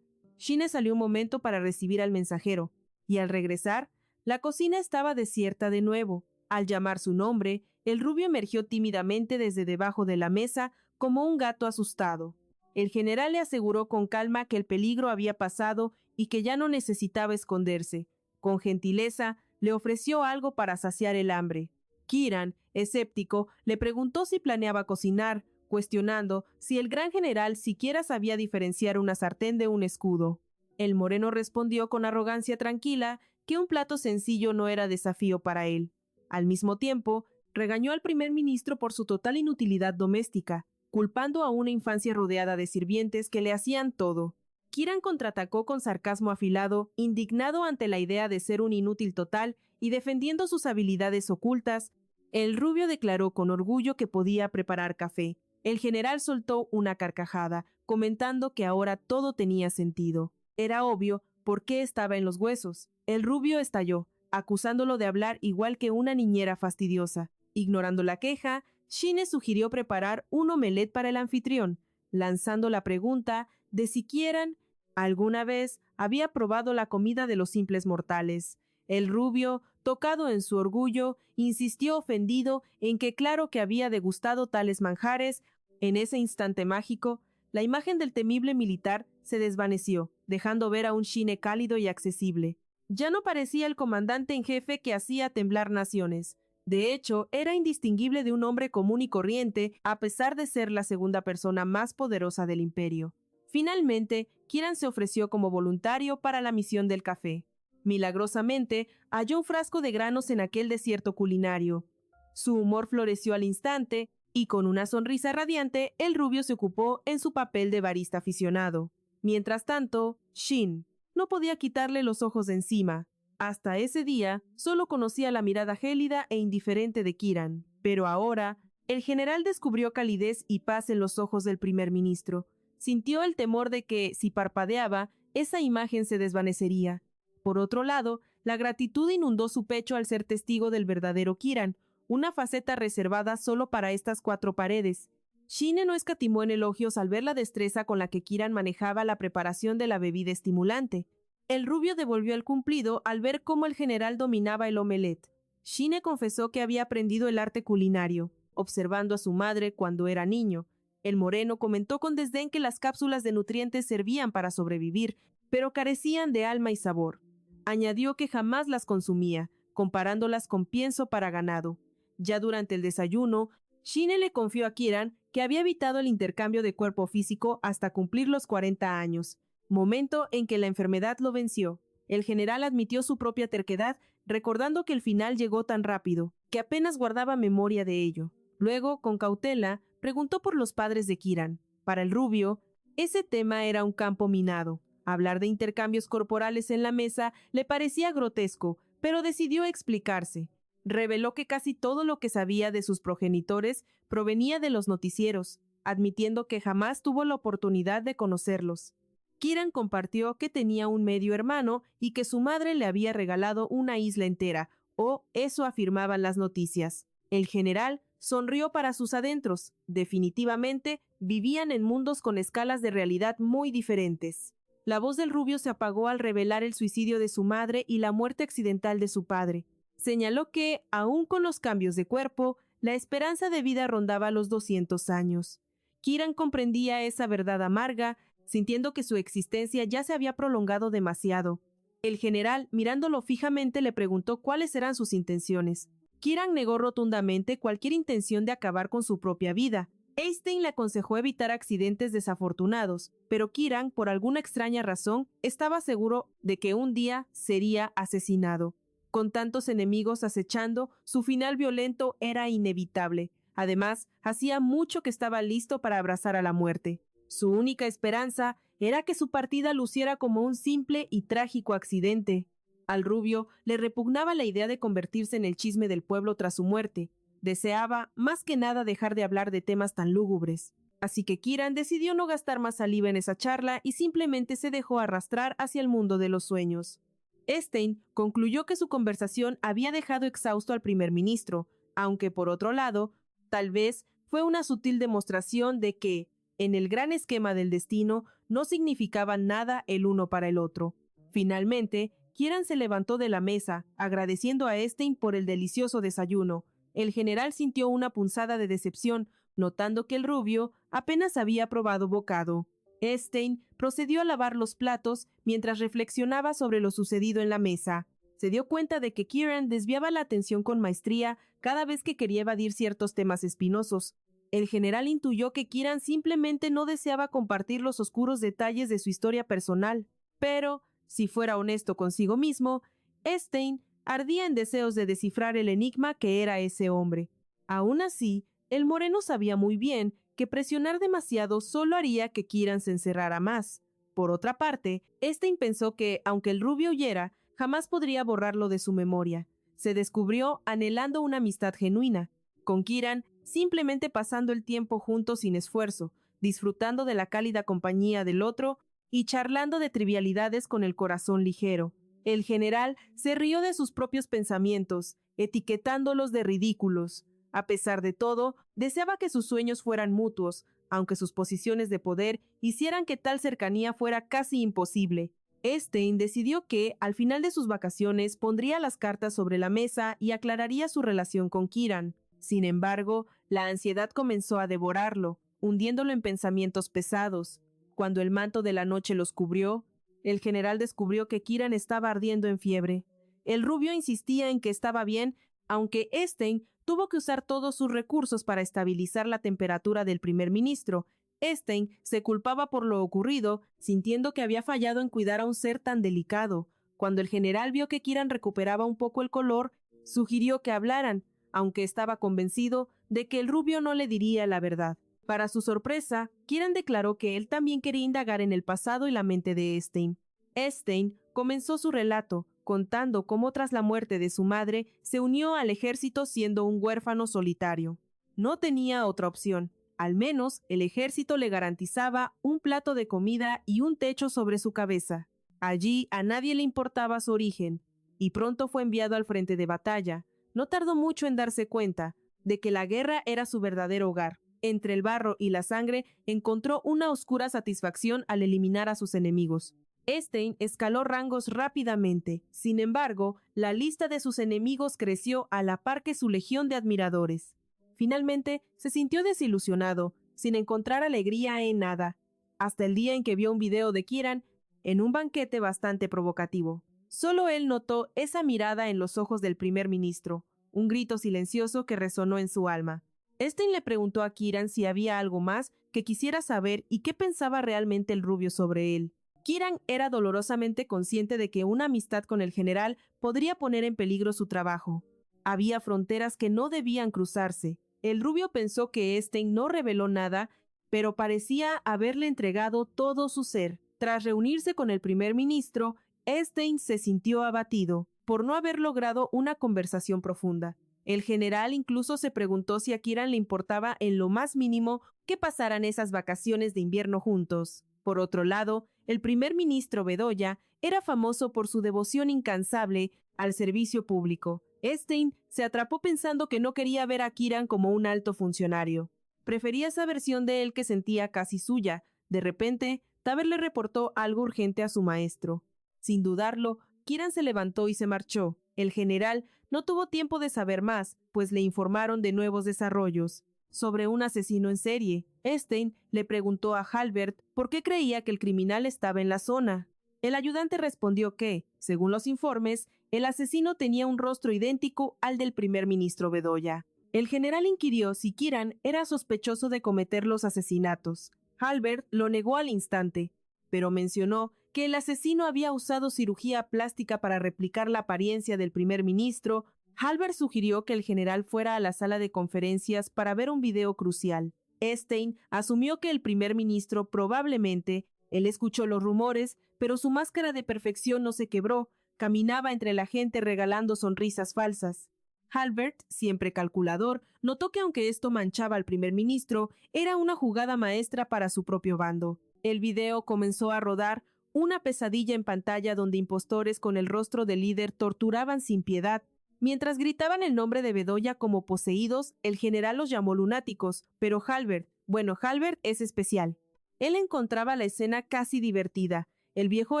Shine salió un momento para recibir al mensajero, y al regresar, la cocina estaba desierta de nuevo. Al llamar su nombre, el rubio emergió tímidamente desde debajo de la mesa como un gato asustado. El general le aseguró con calma que el peligro había pasado y que ya no necesitaba esconderse. Con gentileza, le ofreció algo para saciar el hambre. Kiran, escéptico, le preguntó si planeaba cocinar, cuestionando si el gran general siquiera sabía diferenciar una sartén de un escudo. El moreno respondió con arrogancia tranquila que un plato sencillo no era desafío para él. Al mismo tiempo, regañó al primer ministro por su total inutilidad doméstica, culpando a una infancia rodeada de sirvientes que le hacían todo. Kiran contraatacó con sarcasmo afilado, indignado ante la idea de ser un inútil total y defendiendo sus habilidades ocultas. El rubio declaró con orgullo que podía preparar café. El general soltó una carcajada, comentando que ahora todo tenía sentido. Era obvio por qué estaba en los huesos. El rubio estalló, acusándolo de hablar igual que una niñera fastidiosa. Ignorando la queja, Shine sugirió preparar un omelette para el anfitrión, lanzando la pregunta de si Kiran alguna vez había probado la comida de los simples mortales. El rubio, tocado en su orgullo, insistió ofendido en que claro que había degustado tales manjares. En ese instante mágico, la imagen del temible militar se desvaneció, dejando ver a un Shine cálido y accesible. Ya no parecía el comandante en jefe que hacía temblar naciones. De hecho, era indistinguible de un hombre común y corriente, a pesar de ser la segunda persona más poderosa del imperio. Finalmente, Kiran se ofreció como voluntario para la misión del café. Milagrosamente, halló un frasco de granos en aquel desierto culinario. Su humor floreció al instante, y con una sonrisa radiante, el rubio se ocupó en su papel de barista aficionado. Mientras tanto, Shin no podía quitarle los ojos de encima. Hasta ese día, solo conocía la mirada gélida e indiferente de Kiran. Pero ahora, el general descubrió calidez y paz en los ojos del primer ministro. Sintió el temor de que, si parpadeaba, esa imagen se desvanecería. Por otro lado, la gratitud inundó su pecho al ser testigo del verdadero Kiran, una faceta reservada solo para estas cuatro paredes. Shine no escatimó en elogios al ver la destreza con la que Kiran manejaba la preparación de la bebida estimulante. El rubio devolvió el cumplido al ver cómo el general dominaba el omelette. Shine confesó que había aprendido el arte culinario, observando a su madre cuando era niño. El moreno comentó con desdén que las cápsulas de nutrientes servían para sobrevivir, pero carecían de alma y sabor. Añadió que jamás las consumía, comparándolas con pienso para ganado. Ya durante el desayuno, Shine le confió a Kiran que había evitado el intercambio de cuerpo físico hasta cumplir los 40 años, momento en que la enfermedad lo venció. El general admitió su propia terquedad, recordando que el final llegó tan rápido, que apenas guardaba memoria de ello. Luego, con cautela, preguntó por los padres de Kiran. Para el rubio, ese tema era un campo minado. Hablar de intercambios corporales en la mesa le parecía grotesco, pero decidió explicarse. Reveló que casi todo lo que sabía de sus progenitores provenía de los noticieros, admitiendo que jamás tuvo la oportunidad de conocerlos. Kiran compartió que tenía un medio hermano y que su madre le había regalado una isla entera, o eso afirmaban las noticias. El general sonrió para sus adentros. Definitivamente, vivían en mundos con escalas de realidad muy diferentes. La voz del rubio se apagó al revelar el suicidio de su madre y la muerte accidental de su padre. Señaló que, aun con los cambios de cuerpo, la esperanza de vida rondaba los 200 años. Kiran comprendía esa verdad amarga, sintiendo que su existencia ya se había prolongado demasiado. El general, mirándolo fijamente, le preguntó cuáles eran sus intenciones. Kiran negó rotundamente cualquier intención de acabar con su propia vida. Eystein le aconsejó evitar accidentes desafortunados, pero Kiran, por alguna extraña razón, estaba seguro de que un día sería asesinado. Con tantos enemigos acechando, su final violento era inevitable. Además, hacía mucho que estaba listo para abrazar a la muerte. Su única esperanza era que su partida luciera como un simple y trágico accidente. Al rubio le repugnaba la idea de convertirse en el chisme del pueblo tras su muerte. Deseaba, más que nada, dejar de hablar de temas tan lúgubres. Así que Kiran decidió no gastar más saliva en esa charla y simplemente se dejó arrastrar hacia el mundo de los sueños. Eystein concluyó que su conversación había dejado exhausto al primer ministro, aunque por otro lado, tal vez fue una sutil demostración de que, en el gran esquema del destino, no significaban nada el uno para el otro. Finalmente, Kieran se levantó de la mesa, agradeciendo a Stein por el delicioso desayuno. El general sintió una punzada de decepción, notando que el rubio apenas había probado bocado. Stein procedió a lavar los platos mientras reflexionaba sobre lo sucedido en la mesa. Se dio cuenta de que Kieran desviaba la atención con maestría cada vez que quería evadir ciertos temas espinosos. El general intuyó que Kieran simplemente no deseaba compartir los oscuros detalles de su historia personal, pero, si fuera honesto consigo mismo, Stein ardía en deseos de descifrar el enigma que era ese hombre. Aún así, el moreno sabía muy bien que presionar demasiado solo haría que Kieran se encerrara más. Por otra parte, Stein pensó que, aunque el rubio huyera, jamás podría borrarlo de su memoria. Se descubrió anhelando una amistad genuina. Con Kieran, simplemente pasando el tiempo juntos sin esfuerzo, disfrutando de la cálida compañía del otro y charlando de trivialidades con el corazón ligero. El general se rió de sus propios pensamientos, etiquetándolos de ridículos. A pesar de todo, deseaba que sus sueños fueran mutuos, aunque sus posiciones de poder hicieran que tal cercanía fuera casi imposible. Stein decidió que, al final de sus vacaciones, pondría las cartas sobre la mesa y aclararía su relación con Kieran. Sin embargo, la ansiedad comenzó a devorarlo, hundiéndolo en pensamientos pesados. Cuando el manto de la noche los cubrió, el general descubrió que Kieran estaba ardiendo en fiebre. El rubio insistía en que estaba bien, aunque Stein tuvo que usar todos sus recursos para estabilizar la temperatura del primer ministro. Stein se culpaba por lo ocurrido, sintiendo que había fallado en cuidar a un ser tan delicado. Cuando el general vio que Kieran recuperaba un poco el color, sugirió que hablaran, aunque estaba convencido de que el rubio no le diría la verdad. Para su sorpresa, Kieran declaró que él también quería indagar en el pasado y la mente de Stein. Stein comenzó su relato, contando cómo tras la muerte de su madre se unió al ejército siendo un huérfano solitario. No tenía otra opción. Al menos el ejército le garantizaba un plato de comida y un techo sobre su cabeza. Allí a nadie le importaba su origen, y pronto fue enviado al frente de batalla. No tardó mucho en darse cuenta de que la guerra era su verdadero hogar. Entre el barro y la sangre encontró una oscura satisfacción al eliminar a sus enemigos. Stein escaló rangos rápidamente. Sin embargo, la lista de sus enemigos creció a la par que su legión de admiradores. Finalmente, se sintió desilusionado, sin encontrar alegría en nada, hasta el día en que vio un video de Kieran en un banquete bastante provocativo. Solo él notó esa mirada en los ojos del primer ministro, un grito silencioso que resonó en su alma. Stein le preguntó a Kieran si había algo más que quisiera saber y qué pensaba realmente el rubio sobre él. Kieran era dolorosamente consciente de que una amistad con el general podría poner en peligro su trabajo. Había fronteras que no debían cruzarse. El rubio pensó que Stein no reveló nada, pero parecía haberle entregado todo su ser. Tras reunirse con el primer ministro, Stein se sintió abatido por no haber logrado una conversación profunda. El general incluso se preguntó si a Kieran le importaba en lo más mínimo que pasaran esas vacaciones de invierno juntos. Por otro lado, el primer ministro Bedoya era famoso por su devoción incansable al servicio público. Stein se atrapó pensando que no quería ver a Kieran como un alto funcionario. Prefería esa versión de él que sentía casi suya. De repente, Taber le reportó algo urgente a su maestro. Sin dudarlo, Kieran se levantó y se marchó. El general no tuvo tiempo de saber más, pues le informaron de nuevos desarrollos. Sobre un asesino en serie, Stein le preguntó a Halbert por qué creía que el criminal estaba en la zona. El ayudante respondió que, según los informes, el asesino tenía un rostro idéntico al del primer ministro Bedoya. El general inquirió si Kieran era sospechoso de cometer los asesinatos. Halbert lo negó al instante, pero mencionó que el asesino había usado cirugía plástica para replicar la apariencia del primer ministro. Halbert sugirió que el general fuera a la sala de conferencias para ver un video crucial. Stein asumió que el primer ministro probablemente, él escuchó los rumores, pero su máscara de perfección no se quebró, caminaba entre la gente regalando sonrisas falsas. Halbert, siempre calculador, notó que aunque esto manchaba al primer ministro, era una jugada maestra para su propio bando. El video comenzó a rodar, una pesadilla en pantalla donde impostores con el rostro del líder torturaban sin piedad. Mientras gritaban el nombre de Bedoya como poseídos, el general los llamó lunáticos, pero Halbert, Bueno, Halbert es especial. Él encontraba la escena casi divertida. El viejo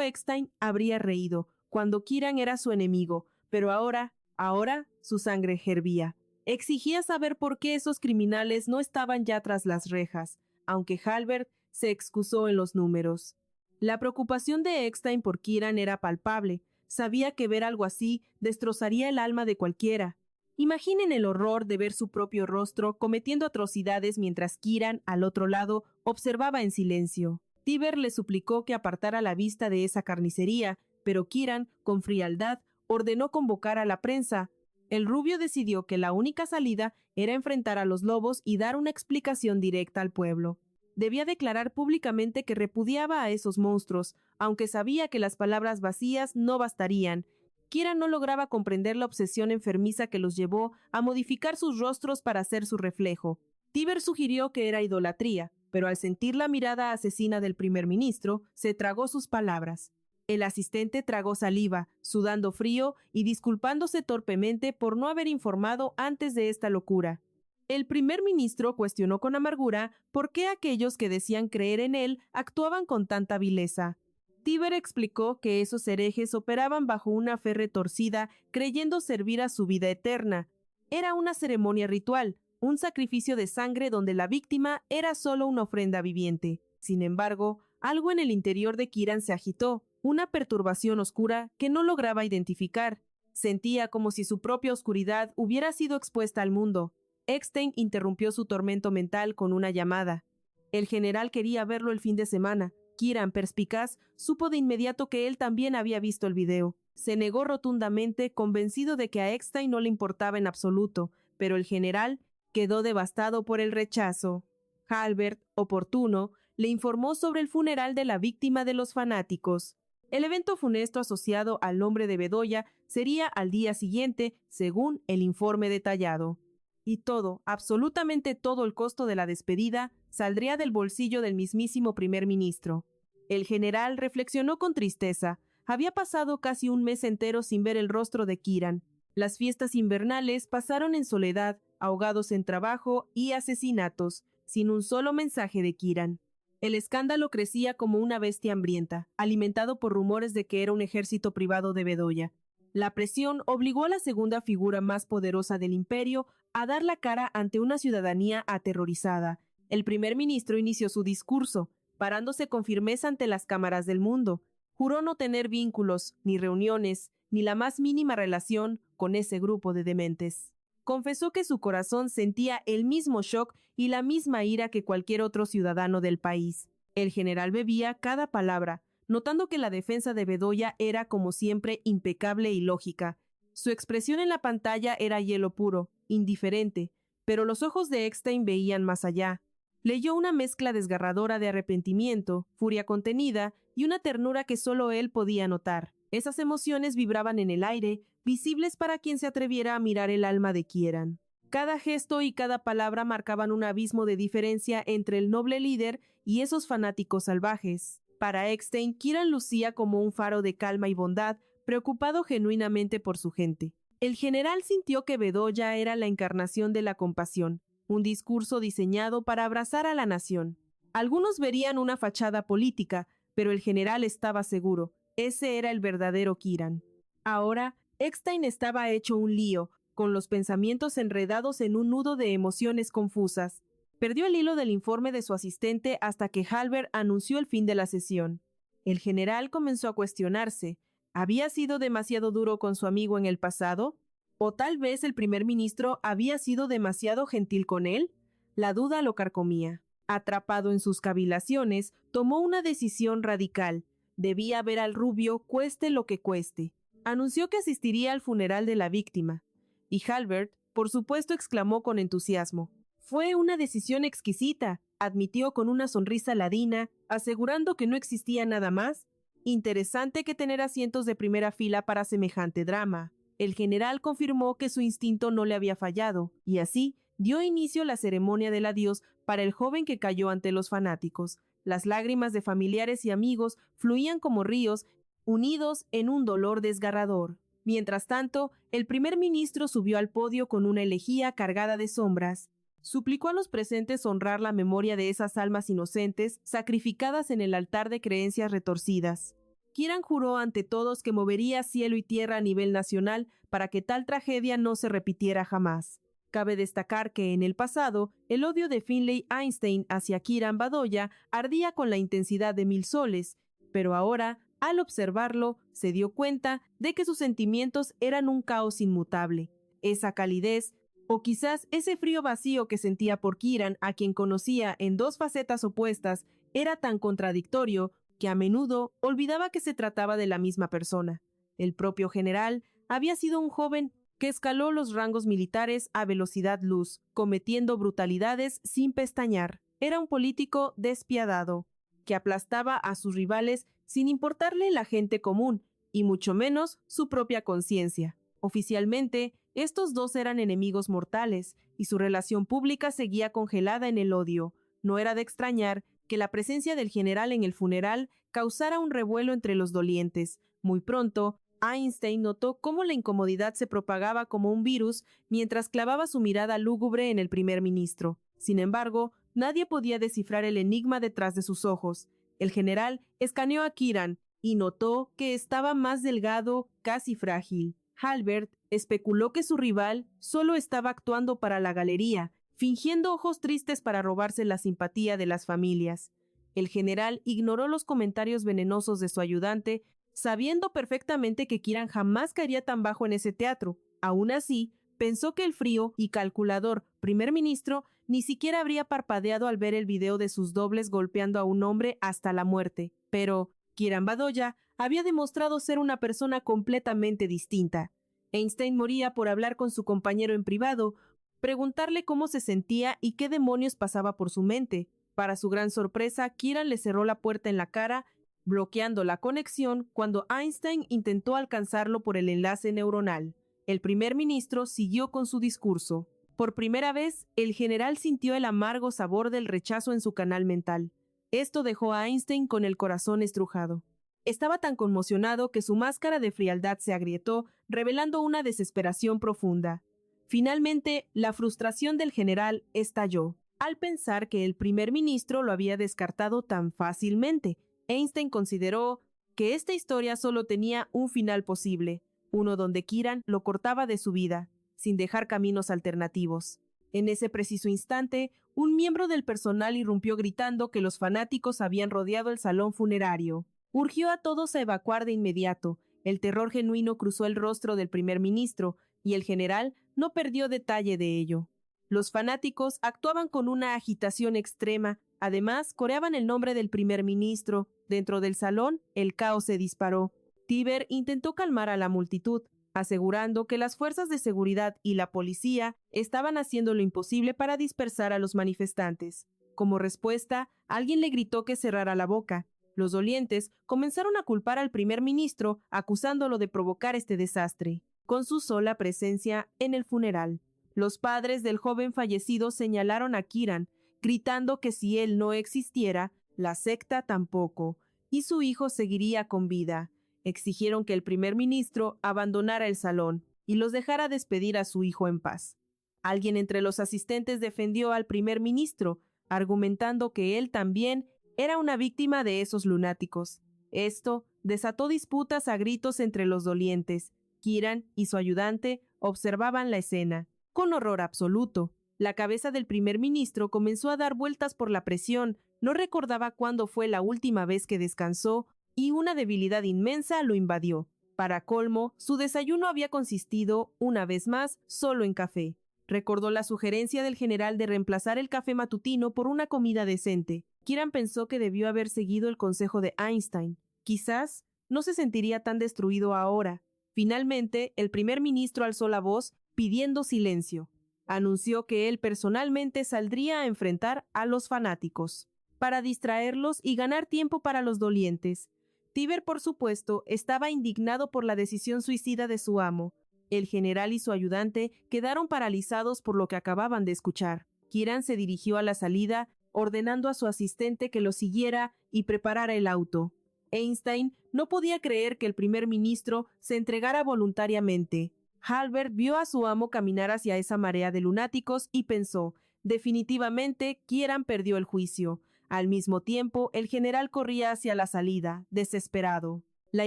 Eckstein habría reído cuando Kieran era su enemigo, pero ahora su sangre hervía. Exigía saber por qué esos criminales no estaban ya tras las rejas, aunque Halbert se excusó en los números. La preocupación de Eckstein por Kieran era palpable. Sabía que ver algo así destrozaría el alma de cualquiera. Imaginen el horror de ver su propio rostro cometiendo atrocidades mientras Kieran, al otro lado, observaba en silencio. Tiber le suplicó que apartara la vista de esa carnicería, pero Kieran, con frialdad, ordenó convocar a la prensa. El rubio decidió que la única salida era enfrentar a los lobos y dar una explicación directa al pueblo. Debía declarar públicamente que repudiaba a esos monstruos, aunque sabía que las palabras vacías no bastarían. Kieran no lograba comprender la obsesión enfermiza que los llevó a modificar sus rostros para hacer su reflejo. Tiber sugirió que era idolatría, pero al sentir la mirada asesina del primer ministro, se tragó sus palabras. El asistente tragó saliva, sudando frío y disculpándose torpemente por no haber informado antes de esta locura. El primer ministro cuestionó con amargura por qué aquellos que decían creer en él actuaban con tanta vileza. Tiber explicó que esos herejes operaban bajo una fe retorcida, creyendo servir a su vida eterna. Era una ceremonia ritual, un sacrificio de sangre donde la víctima era solo una ofrenda viviente. Sin embargo, algo en el interior de Kieran se agitó, una perturbación oscura que no lograba identificar. Sentía como si su propia oscuridad hubiera sido expuesta al mundo. Eckstein interrumpió su tormento mental con una llamada. El general quería verlo el fin de semana. Kieran, perspicaz, supo de inmediato que él también había visto el video. Se negó rotundamente, convencido de que a Eckstein no le importaba en absoluto, pero el general quedó devastado por el rechazo. Halbert, oportuno, le informó sobre el funeral de la víctima de los fanáticos. El evento funesto asociado al nombre de Bedoya sería al día siguiente, según el informe detallado. Y todo, absolutamente todo el costo de la despedida, saldría del bolsillo del mismísimo primer ministro. El general reflexionó con tristeza. Había pasado casi un mes entero sin ver el rostro de Kieran. Las fiestas invernales pasaron en soledad, ahogados en trabajo y asesinatos, sin un solo mensaje de Kieran. El escándalo crecía como una bestia hambrienta, alimentado por rumores de que era un ejército privado de Bedoya. La presión obligó a la segunda figura más poderosa del imperio a dar la cara ante una ciudadanía aterrorizada. El primer ministro inició su discurso, parándose con firmeza ante las cámaras del mundo. Juró no tener vínculos, ni reuniones, ni la más mínima relación con ese grupo de dementes. Confesó que su corazón sentía el mismo shock y la misma ira que cualquier otro ciudadano del país. El general bebía cada palabra, notando que la defensa de Bedoya era, como siempre, impecable y lógica. Su expresión en la pantalla era hielo puro, indiferente, pero los ojos de Eckstein veían más allá. Leyó una mezcla desgarradora de arrepentimiento, furia contenida y una ternura que solo él podía notar. Esas emociones vibraban en el aire, visibles para quien se atreviera a mirar el alma de Kieran. Cada gesto y cada palabra marcaban un abismo de diferencia entre el noble líder y esos fanáticos salvajes. Para Eckstein, Kieran lucía como un faro de calma y bondad, preocupado genuinamente por su gente. El general sintió que Bedoya era la encarnación de la compasión, un discurso diseñado para abrazar a la nación. Algunos verían una fachada política, pero el general estaba seguro, ese era el verdadero Kieran. Ahora, Eckstein estaba hecho un lío, con los pensamientos enredados en un nudo de emociones confusas. Perdió el hilo del informe de su asistente hasta que Halbert anunció el fin de la sesión. El general comenzó a cuestionarse. ¿Había sido demasiado duro con su amigo en el pasado? ¿O tal vez el primer ministro había sido demasiado gentil con él? La duda lo carcomía. Atrapado en sus cavilaciones, tomó una decisión radical. Debía ver al rubio cueste lo que cueste. Anunció que asistiría al funeral de la víctima. Y Halbert, por supuesto, exclamó con entusiasmo. Fue una decisión exquisita, admitió con una sonrisa ladina, asegurando que no existía nada más. Interesante que tener asientos de primera fila para semejante drama. El general confirmó que su instinto no le había fallado, y así dio inicio la ceremonia del adiós para el joven que cayó ante los fanáticos. Las lágrimas de familiares y amigos fluían como ríos, unidos en un dolor desgarrador. Mientras tanto, el primer ministro subió al podio con una elegía cargada de sombras. Suplicó a los presentes honrar la memoria de esas almas inocentes sacrificadas en el altar de creencias retorcidas. Kieran juró ante todos que movería cielo y tierra a nivel nacional para que tal tragedia no se repitiera jamás. Cabe destacar que en el pasado, el odio de Finlay Einstein hacia Kieran Bedoya ardía con la intensidad de 1000 soles, pero ahora, al observarlo, se dio cuenta de que sus sentimientos eran un caos inmutable. Esa calidez, o quizás ese frío vacío que sentía por Kieran, a quien conocía en dos facetas opuestas, era tan contradictorio que a menudo olvidaba que se trataba de la misma persona. El propio general había sido un joven que escaló los rangos militares a velocidad luz, cometiendo brutalidades sin pestañear. Era un político despiadado, que aplastaba a sus rivales sin importarle la gente común, y mucho menos su propia conciencia. Oficialmente, estos dos eran enemigos mortales, y su relación pública seguía congelada en el odio. No era de extrañar que la presencia del general en el funeral causara un revuelo entre los dolientes. Muy pronto, Einstein notó cómo la incomodidad se propagaba como un virus mientras clavaba su mirada lúgubre en el primer ministro. Sin embargo, nadie podía descifrar el enigma detrás de sus ojos. El general escaneó a Kieran y notó que estaba más delgado, casi frágil. Halbert especuló que su rival solo estaba actuando para la galería, fingiendo ojos tristes para robarse la simpatía de las familias. El general ignoró los comentarios venenosos de su ayudante, sabiendo perfectamente que Kieran jamás caería tan bajo en ese teatro. Aún así, pensó que el frío y calculador primer ministro ni siquiera habría parpadeado al ver el video de sus dobles golpeando a un hombre hasta la muerte. Pero Kieran Bedoya había demostrado ser una persona completamente distinta. Einstein moría por hablar con su compañero en privado, preguntarle cómo se sentía y qué demonios pasaba por su mente. Para su gran sorpresa, Kieran le cerró la puerta en la cara, bloqueando la conexión cuando Einstein intentó alcanzarlo por el enlace neuronal. El primer ministro siguió con su discurso. Por primera vez, el general sintió el amargo sabor del rechazo en su canal mental. Esto dejó a Einstein con el corazón estrujado. Estaba tan conmocionado que su máscara de frialdad se agrietó, revelando una desesperación profunda. Finalmente, la frustración del general estalló. Al pensar que el primer ministro lo había descartado tan fácilmente, Einstein consideró que esta historia solo tenía un final posible, uno donde Kieran lo cortaba de su vida, sin dejar caminos alternativos. En ese preciso instante, un miembro del personal irrumpió gritando que los fanáticos habían rodeado el salón funerario. Urgió a todos a evacuar de inmediato. El terror genuino cruzó el rostro del primer ministro, y el general no perdió detalle de ello. Los fanáticos actuaban con una agitación extrema. Además, coreaban el nombre del primer ministro. Dentro del salón, el caos se disparó. Tiber intentó calmar a la multitud, asegurando que las fuerzas de seguridad y la policía estaban haciendo lo imposible para dispersar a los manifestantes. Como respuesta, alguien le gritó que cerrara la boca. Los dolientes comenzaron a culpar al primer ministro, acusándolo de provocar este desastre, con su sola presencia en el funeral. Los padres del joven fallecido señalaron a Kieran, gritando que si él no existiera, la secta tampoco, y su hijo seguiría con vida. Exigieron que el primer ministro abandonara el salón y los dejara despedir a su hijo en paz. Alguien entre los asistentes defendió al primer ministro, argumentando que él también era una víctima de esos lunáticos. Esto desató disputas a gritos entre los dolientes. Kieran y su ayudante observaban la escena, con horror absoluto. La cabeza del primer ministro comenzó a dar vueltas por la presión, no recordaba cuándo fue la última vez que descansó, y una debilidad inmensa lo invadió. Para colmo, su desayuno había consistido, una vez más, solo en café. Recordó la sugerencia del general de reemplazar el café matutino por una comida decente. Kieran pensó que debió haber seguido el consejo de Einstein. Quizás no se sentiría tan destruido ahora. Finalmente, el primer ministro alzó la voz, pidiendo silencio. Anunció que él personalmente saldría a enfrentar a los fanáticos, para distraerlos y ganar tiempo para los dolientes. Tiber, por supuesto, estaba indignado por la decisión suicida de su amo. El general y su ayudante quedaron paralizados por lo que acababan de escuchar. Kieran se dirigió a la salida, ordenando a su asistente que lo siguiera y preparara el auto. Einstein no podía creer que el primer ministro se entregara voluntariamente. Halbert vio a su amo caminar hacia esa marea de lunáticos y pensó, Definitivamente, Kieran perdió el juicio. Al mismo tiempo, el general corría hacia la salida, desesperado. La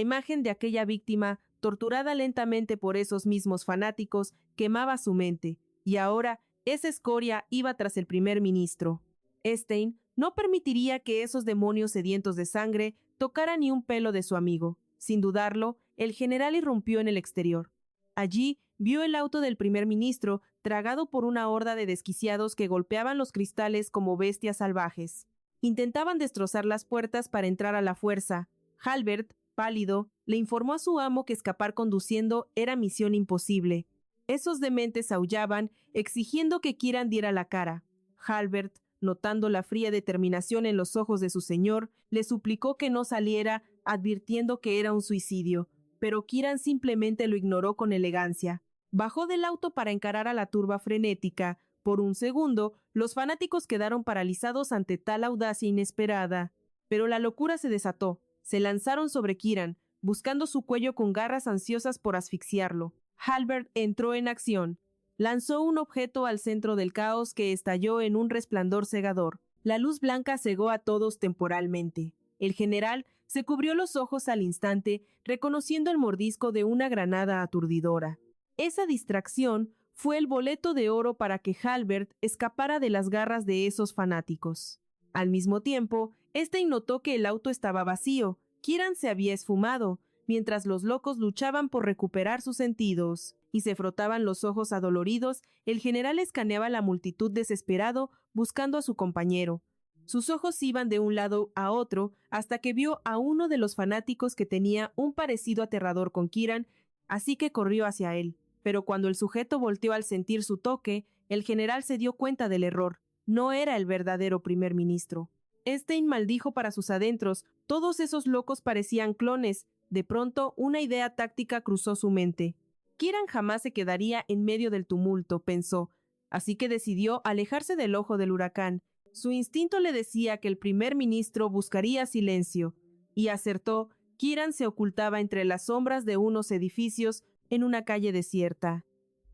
imagen de aquella víctima, torturada lentamente por esos mismos fanáticos, quemaba su mente, y ahora esa escoria iba tras el primer ministro. Stein no permitiría que esos demonios sedientos de sangre tocaran ni un pelo de su amigo. Sin dudarlo, el general irrumpió en el exterior. Allí vio el auto del primer ministro tragado por una horda de desquiciados que golpeaban los cristales como bestias salvajes. Intentaban destrozar las puertas para entrar a la fuerza. Halbert, pálido, le informó a su amo que escapar conduciendo era misión imposible. Esos dementes aullaban, exigiendo que Kieran diera la cara. Halbert, notando la fría determinación en los ojos de su señor, le suplicó que no saliera, advirtiendo que era un suicidio, pero Kieran simplemente lo ignoró con elegancia. Bajó del auto para encarar a la turba frenética. Por un segundo, los fanáticos quedaron paralizados ante tal audacia inesperada. Pero la locura se desató. Se lanzaron sobre Kieran, buscando su cuello con garras ansiosas por asfixiarlo. Halbert entró en acción. Lanzó un objeto al centro del caos que estalló en un resplandor cegador. La luz blanca cegó a todos temporalmente. El general se cubrió los ojos al instante, reconociendo el mordisco de una granada aturdidora. Esa distracción fue el boleto de oro para que Halbert escapara de las garras de esos fanáticos. Al mismo tiempo, Stein notó que el auto estaba vacío. Kieran se había esfumado, mientras los locos luchaban por recuperar sus sentidos y se frotaban los ojos adoloridos. El general escaneaba la multitud desesperado, buscando a su compañero. Sus ojos iban de un lado a otro hasta que vio a uno de los fanáticos que tenía un parecido aterrador con Kieran, así que corrió hacia él. Pero cuando el sujeto volteó al sentir su toque, el general se dio cuenta del error. No era el verdadero primer ministro. Stein maldijo para sus adentros. Todos esos locos parecían clones. De pronto, una idea táctica cruzó su mente. Kieran jamás se quedaría en medio del tumulto, pensó. Así que decidió alejarse del ojo del huracán. Su instinto le decía que el primer ministro buscaría silencio. Y acertó. Kieran se ocultaba entre las sombras de unos edificios en una calle desierta.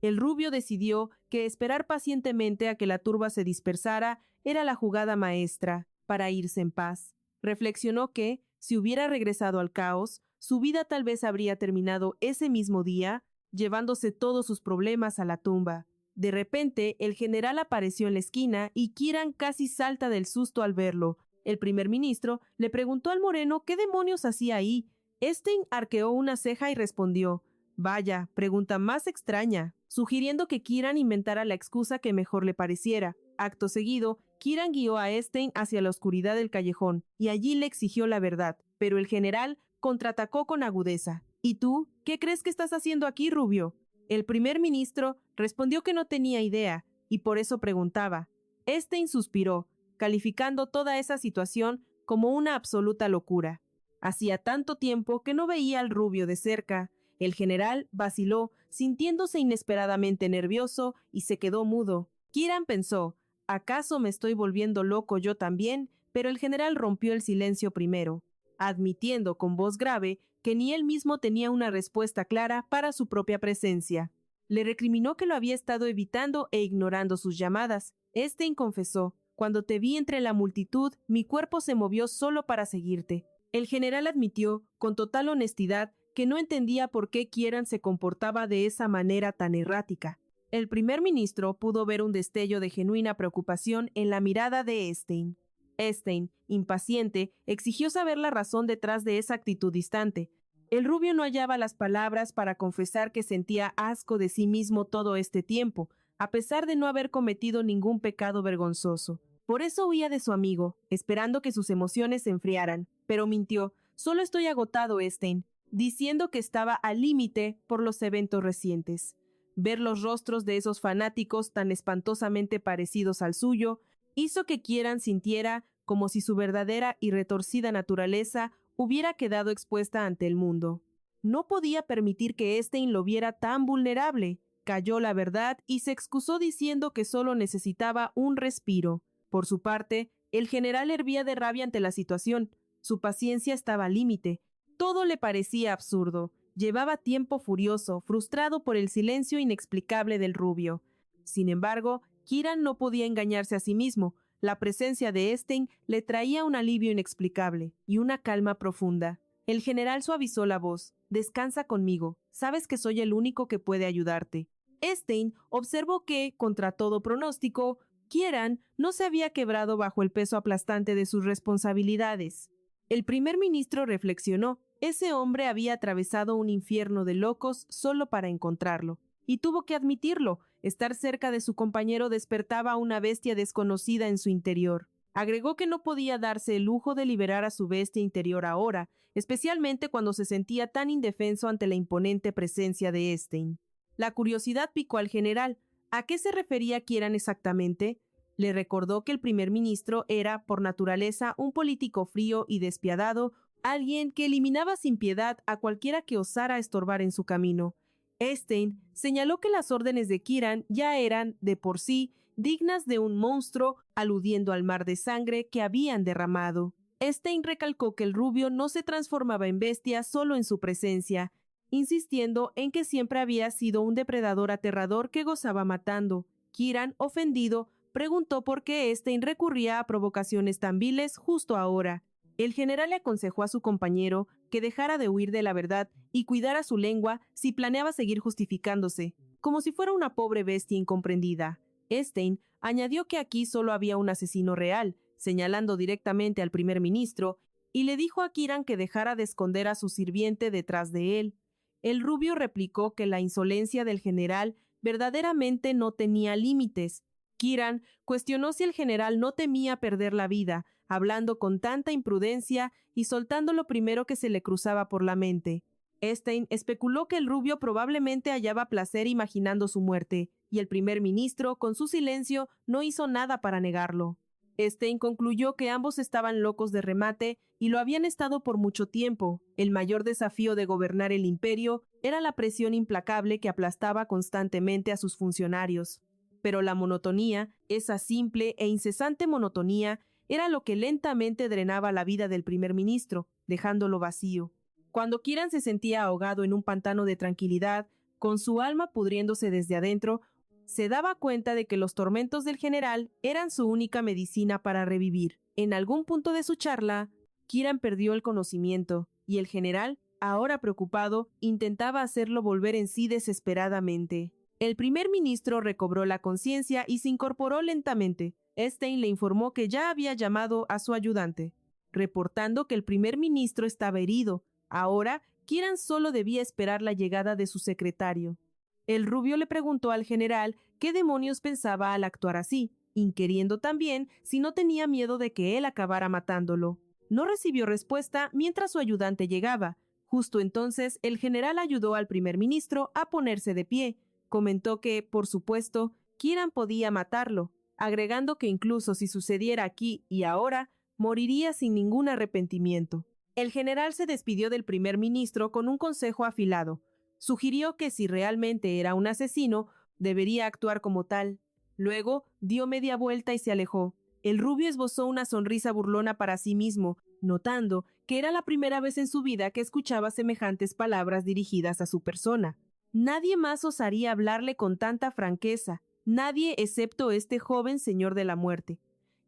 El rubio decidió que esperar pacientemente a que la turba se dispersara era la jugada maestra para irse en paz. Reflexionó que, si hubiera regresado al caos, su vida tal vez habría terminado ese mismo día, llevándose todos sus problemas a la tumba. De repente, el general apareció en la esquina y Kieran casi salta del susto al verlo. El primer ministro le preguntó al moreno qué demonios hacía ahí. Stein arqueó una ceja y respondió: «Vaya, pregunta más extraña», sugiriendo que Kieran inventara la excusa que mejor le pareciera. Acto seguido, Kieran guió a Stein hacia la oscuridad del callejón, y allí le exigió la verdad, pero el general contraatacó con agudeza. «¿Y tú? ¿Qué crees que estás haciendo aquí, rubio?». El primer ministro respondió que no tenía idea, y por eso preguntaba. Stein suspiró, calificando toda esa situación como una absoluta locura. Hacía tanto tiempo que no veía al rubio de cerca. El general vaciló, sintiéndose inesperadamente nervioso, y se quedó mudo. Kieran pensó: ¿acaso me estoy volviendo loco yo también? Pero el general rompió el silencio primero, admitiendo con voz grave que ni él mismo tenía una respuesta clara para su propia presencia. Le recriminó que lo había estado evitando e ignorando sus llamadas. Stein confesó: «Cuando te vi entre la multitud, mi cuerpo se movió solo para seguirte». El general admitió, con total honestidad, que no entendía por qué Kieran se comportaba de esa manera tan errática. El primer ministro pudo ver un destello de genuina preocupación en la mirada de Stein. Stein, impaciente, exigió saber la razón detrás de esa actitud distante. El rubio no hallaba las palabras para confesar que sentía asco de sí mismo todo este tiempo, a pesar de no haber cometido ningún pecado vergonzoso. Por eso huía de su amigo, esperando que sus emociones se enfriaran. Pero mintió: «Solo estoy agotado, Stein», diciendo que estaba al límite por los eventos recientes. Ver los rostros de esos fanáticos tan espantosamente parecidos al suyo hizo que Kieran sintiera como si su verdadera y retorcida naturaleza hubiera quedado expuesta ante el mundo. No podía permitir que Stein lo viera tan vulnerable. Calló la verdad y se excusó diciendo que solo necesitaba un respiro. Por su parte, el general hervía de rabia ante la situación. Su paciencia estaba al límite. Todo le parecía absurdo. Llevaba tiempo furioso, frustrado por el silencio inexplicable del rubio. Sin embargo, Kieran no podía engañarse a sí mismo. La presencia de Stein le traía un alivio inexplicable y una calma profunda. El general suavizó la voz. «Descansa conmigo. Sabes que soy el único que puede ayudarte». Stein observó que, contra todo pronóstico, Kieran no se había quebrado bajo el peso aplastante de sus responsabilidades. El primer ministro reflexionó. Ese hombre había atravesado un infierno de locos solo para encontrarlo. Y tuvo que admitirlo. Estar cerca de su compañero despertaba una bestia desconocida en su interior. Agregó que no podía darse el lujo de liberar a su bestia interior ahora, especialmente cuando se sentía tan indefenso ante la imponente presencia de Stein. La curiosidad picó al general. ¿A qué se refería Kieran exactamente? Le recordó que el primer ministro era, por naturaleza, un político frío y despiadado, alguien que eliminaba sin piedad a cualquiera que osara estorbar en su camino. Stein señaló que las órdenes de Kieran ya eran, de por sí, dignas de un monstruo, aludiendo al mar de sangre que habían derramado. Stein recalcó que el rubio no se transformaba en bestia solo en su presencia, insistiendo en que siempre había sido un depredador aterrador que gozaba matando. Kieran, ofendido, preguntó por qué Stein recurría a provocaciones tan viles justo ahora. El general le aconsejó a su compañero que dejara de huir de la verdad y cuidara su lengua si planeaba seguir justificándose, como si fuera una pobre bestia incomprendida. Stein añadió que aquí solo había un asesino real, señalando directamente al primer ministro, y le dijo a Kieran que dejara de esconder a su sirviente detrás de él. El rubio replicó que la insolencia del general verdaderamente no tenía límites. Kieran cuestionó si el general no temía perder la vida, hablando con tanta imprudencia y soltando lo primero que se le cruzaba por la mente. Stein especuló que el rubio probablemente hallaba placer imaginando su muerte, y el primer ministro, con su silencio, no hizo nada para negarlo. Stein concluyó que ambos estaban locos de remate y lo habían estado por mucho tiempo. El mayor desafío de gobernar el imperio era la presión implacable que aplastaba constantemente a sus funcionarios. Pero la monotonía, esa simple e incesante monotonía, era lo que lentamente drenaba la vida del primer ministro, dejándolo vacío. Cuando Kieran se sentía ahogado en un pantano de tranquilidad, con su alma pudriéndose desde adentro, se daba cuenta de que los tormentos del general eran su única medicina para revivir. En algún punto de su charla, Kieran perdió el conocimiento, y el general, ahora preocupado, intentaba hacerlo volver en sí desesperadamente. El primer ministro recobró la conciencia y se incorporó lentamente. Stein le informó que ya había llamado a su ayudante, reportando que el primer ministro estaba herido. Ahora, Kieran solo debía esperar la llegada de su secretario. El rubio le preguntó al general qué demonios pensaba al actuar así, inquiriendo también si no tenía miedo de que él acabara matándolo. No recibió respuesta mientras su ayudante llegaba. Justo entonces, el general ayudó al primer ministro a ponerse de pie. Comentó que, por supuesto, Kieran podía matarlo, agregando que incluso si sucediera aquí y ahora, moriría sin ningún arrepentimiento. El general se despidió del primer ministro con un consejo afilado. Sugirió que si realmente era un asesino, debería actuar como tal. Luego dio media vuelta y se alejó. El rubio esbozó una sonrisa burlona para sí mismo, notando que era la primera vez en su vida que escuchaba semejantes palabras dirigidas a su persona. Nadie más osaría hablarle con tanta franqueza, nadie excepto este joven señor de la muerte.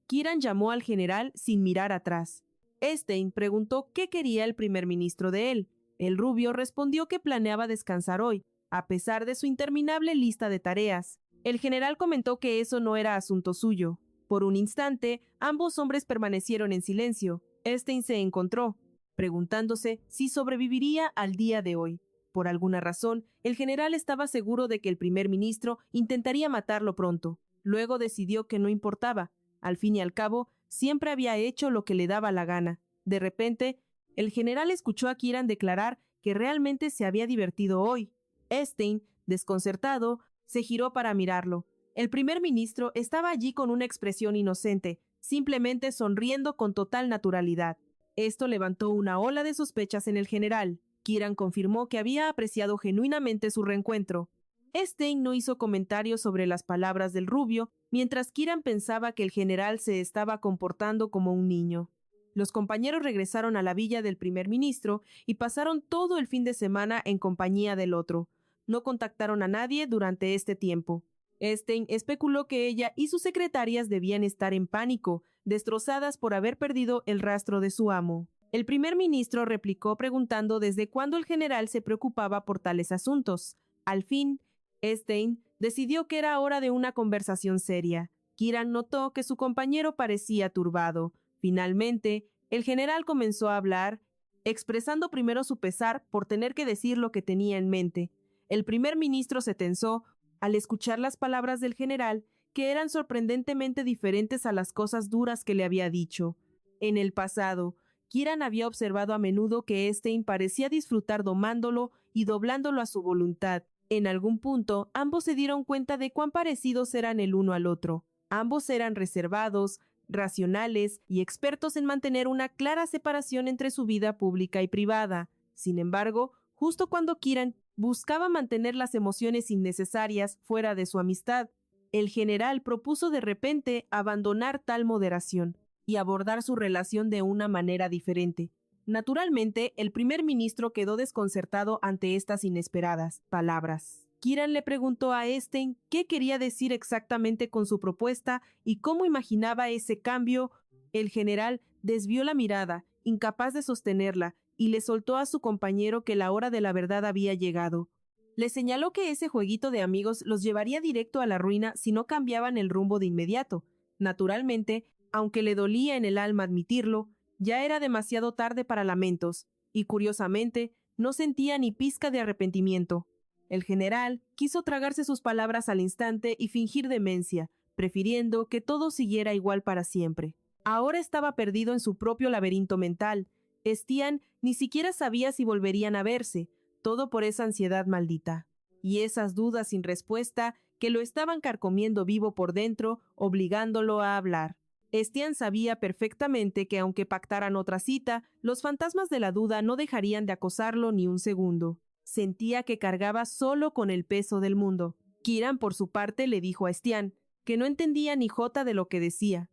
Kieran llamó al general sin mirar atrás. Stein preguntó qué quería el primer ministro de él. El rubio respondió que planeaba descansar hoy, a pesar de su interminable lista de tareas. El general comentó que eso no era asunto suyo. Por un instante, ambos hombres permanecieron en silencio. Stein se encontró, preguntándose si sobreviviría al día de hoy. Por alguna razón, el general estaba seguro de que el primer ministro intentaría matarlo pronto. Luego decidió que no importaba. Al fin y al cabo, siempre había hecho lo que le daba la gana. De repente, el general escuchó a Kieran declarar que realmente se había divertido hoy. Stein, desconcertado, se giró para mirarlo. El primer ministro estaba allí con una expresión inocente, simplemente sonriendo con total naturalidad. Esto levantó una ola de sospechas en el general. Kieran confirmó que había apreciado genuinamente su reencuentro. Stein no hizo comentarios sobre las palabras del rubio, mientras Kieran pensaba que el general se estaba comportando como un niño. Los compañeros regresaron a la villa del primer ministro y pasaron todo el fin de semana en compañía del otro. No contactaron a nadie durante este tiempo. Stein especuló que ella y sus secretarias debían estar en pánico, destrozadas por haber perdido el rastro de su amo. El primer ministro replicó preguntando desde cuándo el general se preocupaba por tales asuntos. Al fin, Stein decidió que era hora de una conversación seria. Kieran notó que su compañero parecía turbado. Finalmente, el general comenzó a hablar, expresando primero su pesar por tener que decir lo que tenía en mente. El primer ministro se tensó al escuchar las palabras del general, que eran sorprendentemente diferentes a las cosas duras que le había dicho. En el pasado, Kieran había observado a menudo que Stein parecía disfrutar domándolo y doblándolo a su voluntad. En algún punto, ambos se dieron cuenta de cuán parecidos eran el uno al otro. Ambos eran reservados, racionales y expertos en mantener una clara separación entre su vida pública y privada. Sin embargo, justo cuando Kieran buscaba mantener las emociones innecesarias fuera de su amistad, el general propuso de repente abandonar tal moderación y abordar su relación de una manera diferente. Naturalmente, el primer ministro quedó desconcertado ante estas inesperadas palabras. Kieran le preguntó a Stein qué quería decir exactamente con su propuesta y cómo imaginaba ese cambio. El general desvió la mirada, incapaz de sostenerla, y le soltó a su compañero que la hora de la verdad había llegado. Le señaló que ese jueguito de amigos los llevaría directo a la ruina si no cambiaban el rumbo de inmediato. Naturalmente, aunque le dolía en el alma admitirlo, ya era demasiado tarde para lamentos, y curiosamente, no sentía ni pizca de arrepentimiento. El general quiso tragarse sus palabras al instante y fingir demencia, prefiriendo que todo siguiera igual para siempre. Ahora estaba perdido en su propio laberinto mental. Stian ni siquiera sabía si volverían a verse, todo por esa ansiedad maldita. Y esas dudas sin respuesta que lo estaban carcomiendo vivo por dentro, obligándolo a hablar. Stian sabía perfectamente que aunque pactaran otra cita, los fantasmas de la duda no dejarían de acosarlo ni un segundo. Sentía que cargaba solo con el peso del mundo. Kieran, por su parte, le dijo a Stian que no entendía ni jota de lo que decía.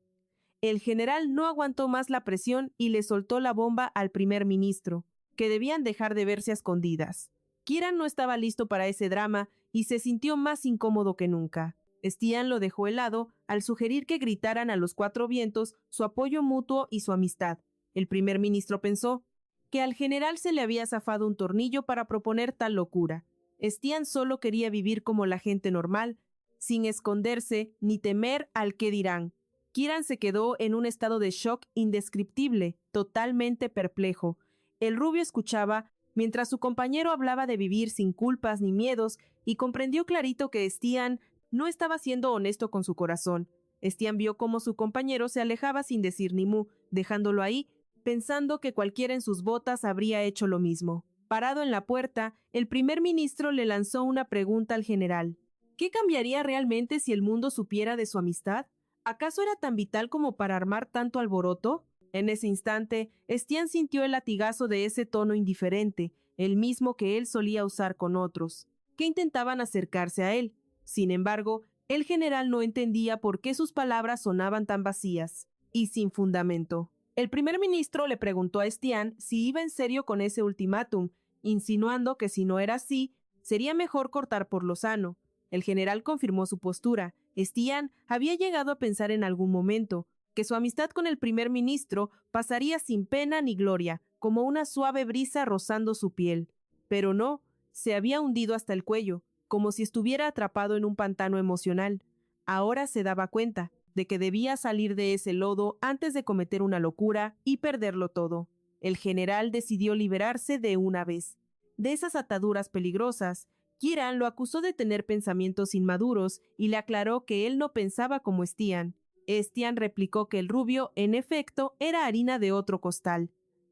El general no aguantó más la presión y le soltó la bomba al primer ministro, que debían dejar de verse a escondidas. Kieran no estaba listo para ese drama y se sintió más incómodo que nunca. Stian lo dejó helado al sugerir que gritaran a los cuatro vientos su apoyo mutuo y su amistad. El primer ministro pensó que al general se le había zafado un tornillo para proponer tal locura. Stian solo quería vivir como la gente normal, sin esconderse ni temer al qué dirán. Kieran se quedó en un estado de shock indescriptible, totalmente perplejo. El rubio escuchaba mientras su compañero hablaba de vivir sin culpas ni miedos y comprendió clarito que Stian no estaba siendo honesto con su corazón. Stian vio cómo su compañero se alejaba sin decir ni mu, dejándolo ahí, pensando que cualquiera en sus botas habría hecho lo mismo. Parado en la puerta, el primer ministro le lanzó una pregunta al general. ¿Qué cambiaría realmente si el mundo supiera de su amistad? ¿Acaso era tan vital como para armar tanto alboroto? En ese instante, Stian sintió el latigazo de ese tono indiferente, el mismo que él solía usar con otros, que intentaban acercarse a él. Sin embargo, el general no entendía por qué sus palabras sonaban tan vacías y sin fundamento. El primer ministro le preguntó a Stian si iba en serio con ese ultimátum, insinuando que si no era así, sería mejor cortar por lo sano. El general confirmó su postura. Stian había llegado a pensar en algún momento que su amistad con el primer ministro pasaría sin pena ni gloria, como una suave brisa rozando su piel. Pero no, se había hundido hasta el cuello, como si estuviera atrapado en un pantano emocional. Ahora se daba cuenta de que debía salir de ese lodo antes de cometer una locura y perderlo todo. El general decidió liberarse de una vez de esas ataduras peligrosas. Kieran lo acusó de tener pensamientos inmaduros y le aclaró que él no pensaba como Stian. Stian replicó que el rubio, en efecto, era harina de otro costal.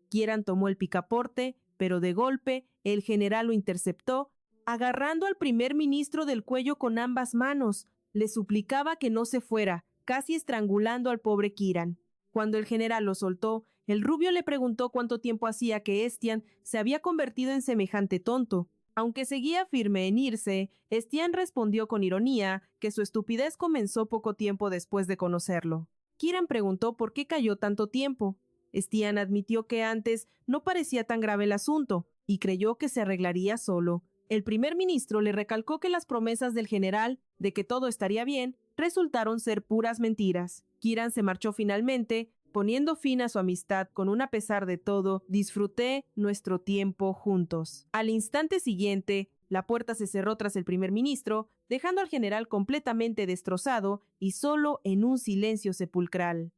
Kieran tomó el picaporte, pero de golpe el general lo interceptó, agarrando al primer ministro del cuello con ambas manos. Le suplicaba que no se fuera, casi estrangulando al pobre Kieran. Cuando el general lo soltó, el rubio le preguntó cuánto tiempo hacía que Stian se había convertido en semejante tonto. Aunque seguía firme en irse, Stian respondió con ironía que su estupidez comenzó poco tiempo después de conocerlo. Kieran preguntó por qué cayó tanto tiempo. Stian admitió que antes no parecía tan grave el asunto y creyó que se arreglaría solo. El primer ministro le recalcó que las promesas del general de que todo estaría bien resultaron ser puras mentiras. Kieran se marchó finalmente, poniendo fin a su amistad con un a pesar de todo, disfruté nuestro tiempo juntos. Al instante siguiente, la puerta se cerró tras el primer ministro, dejando al general completamente destrozado y solo en un silencio sepulcral.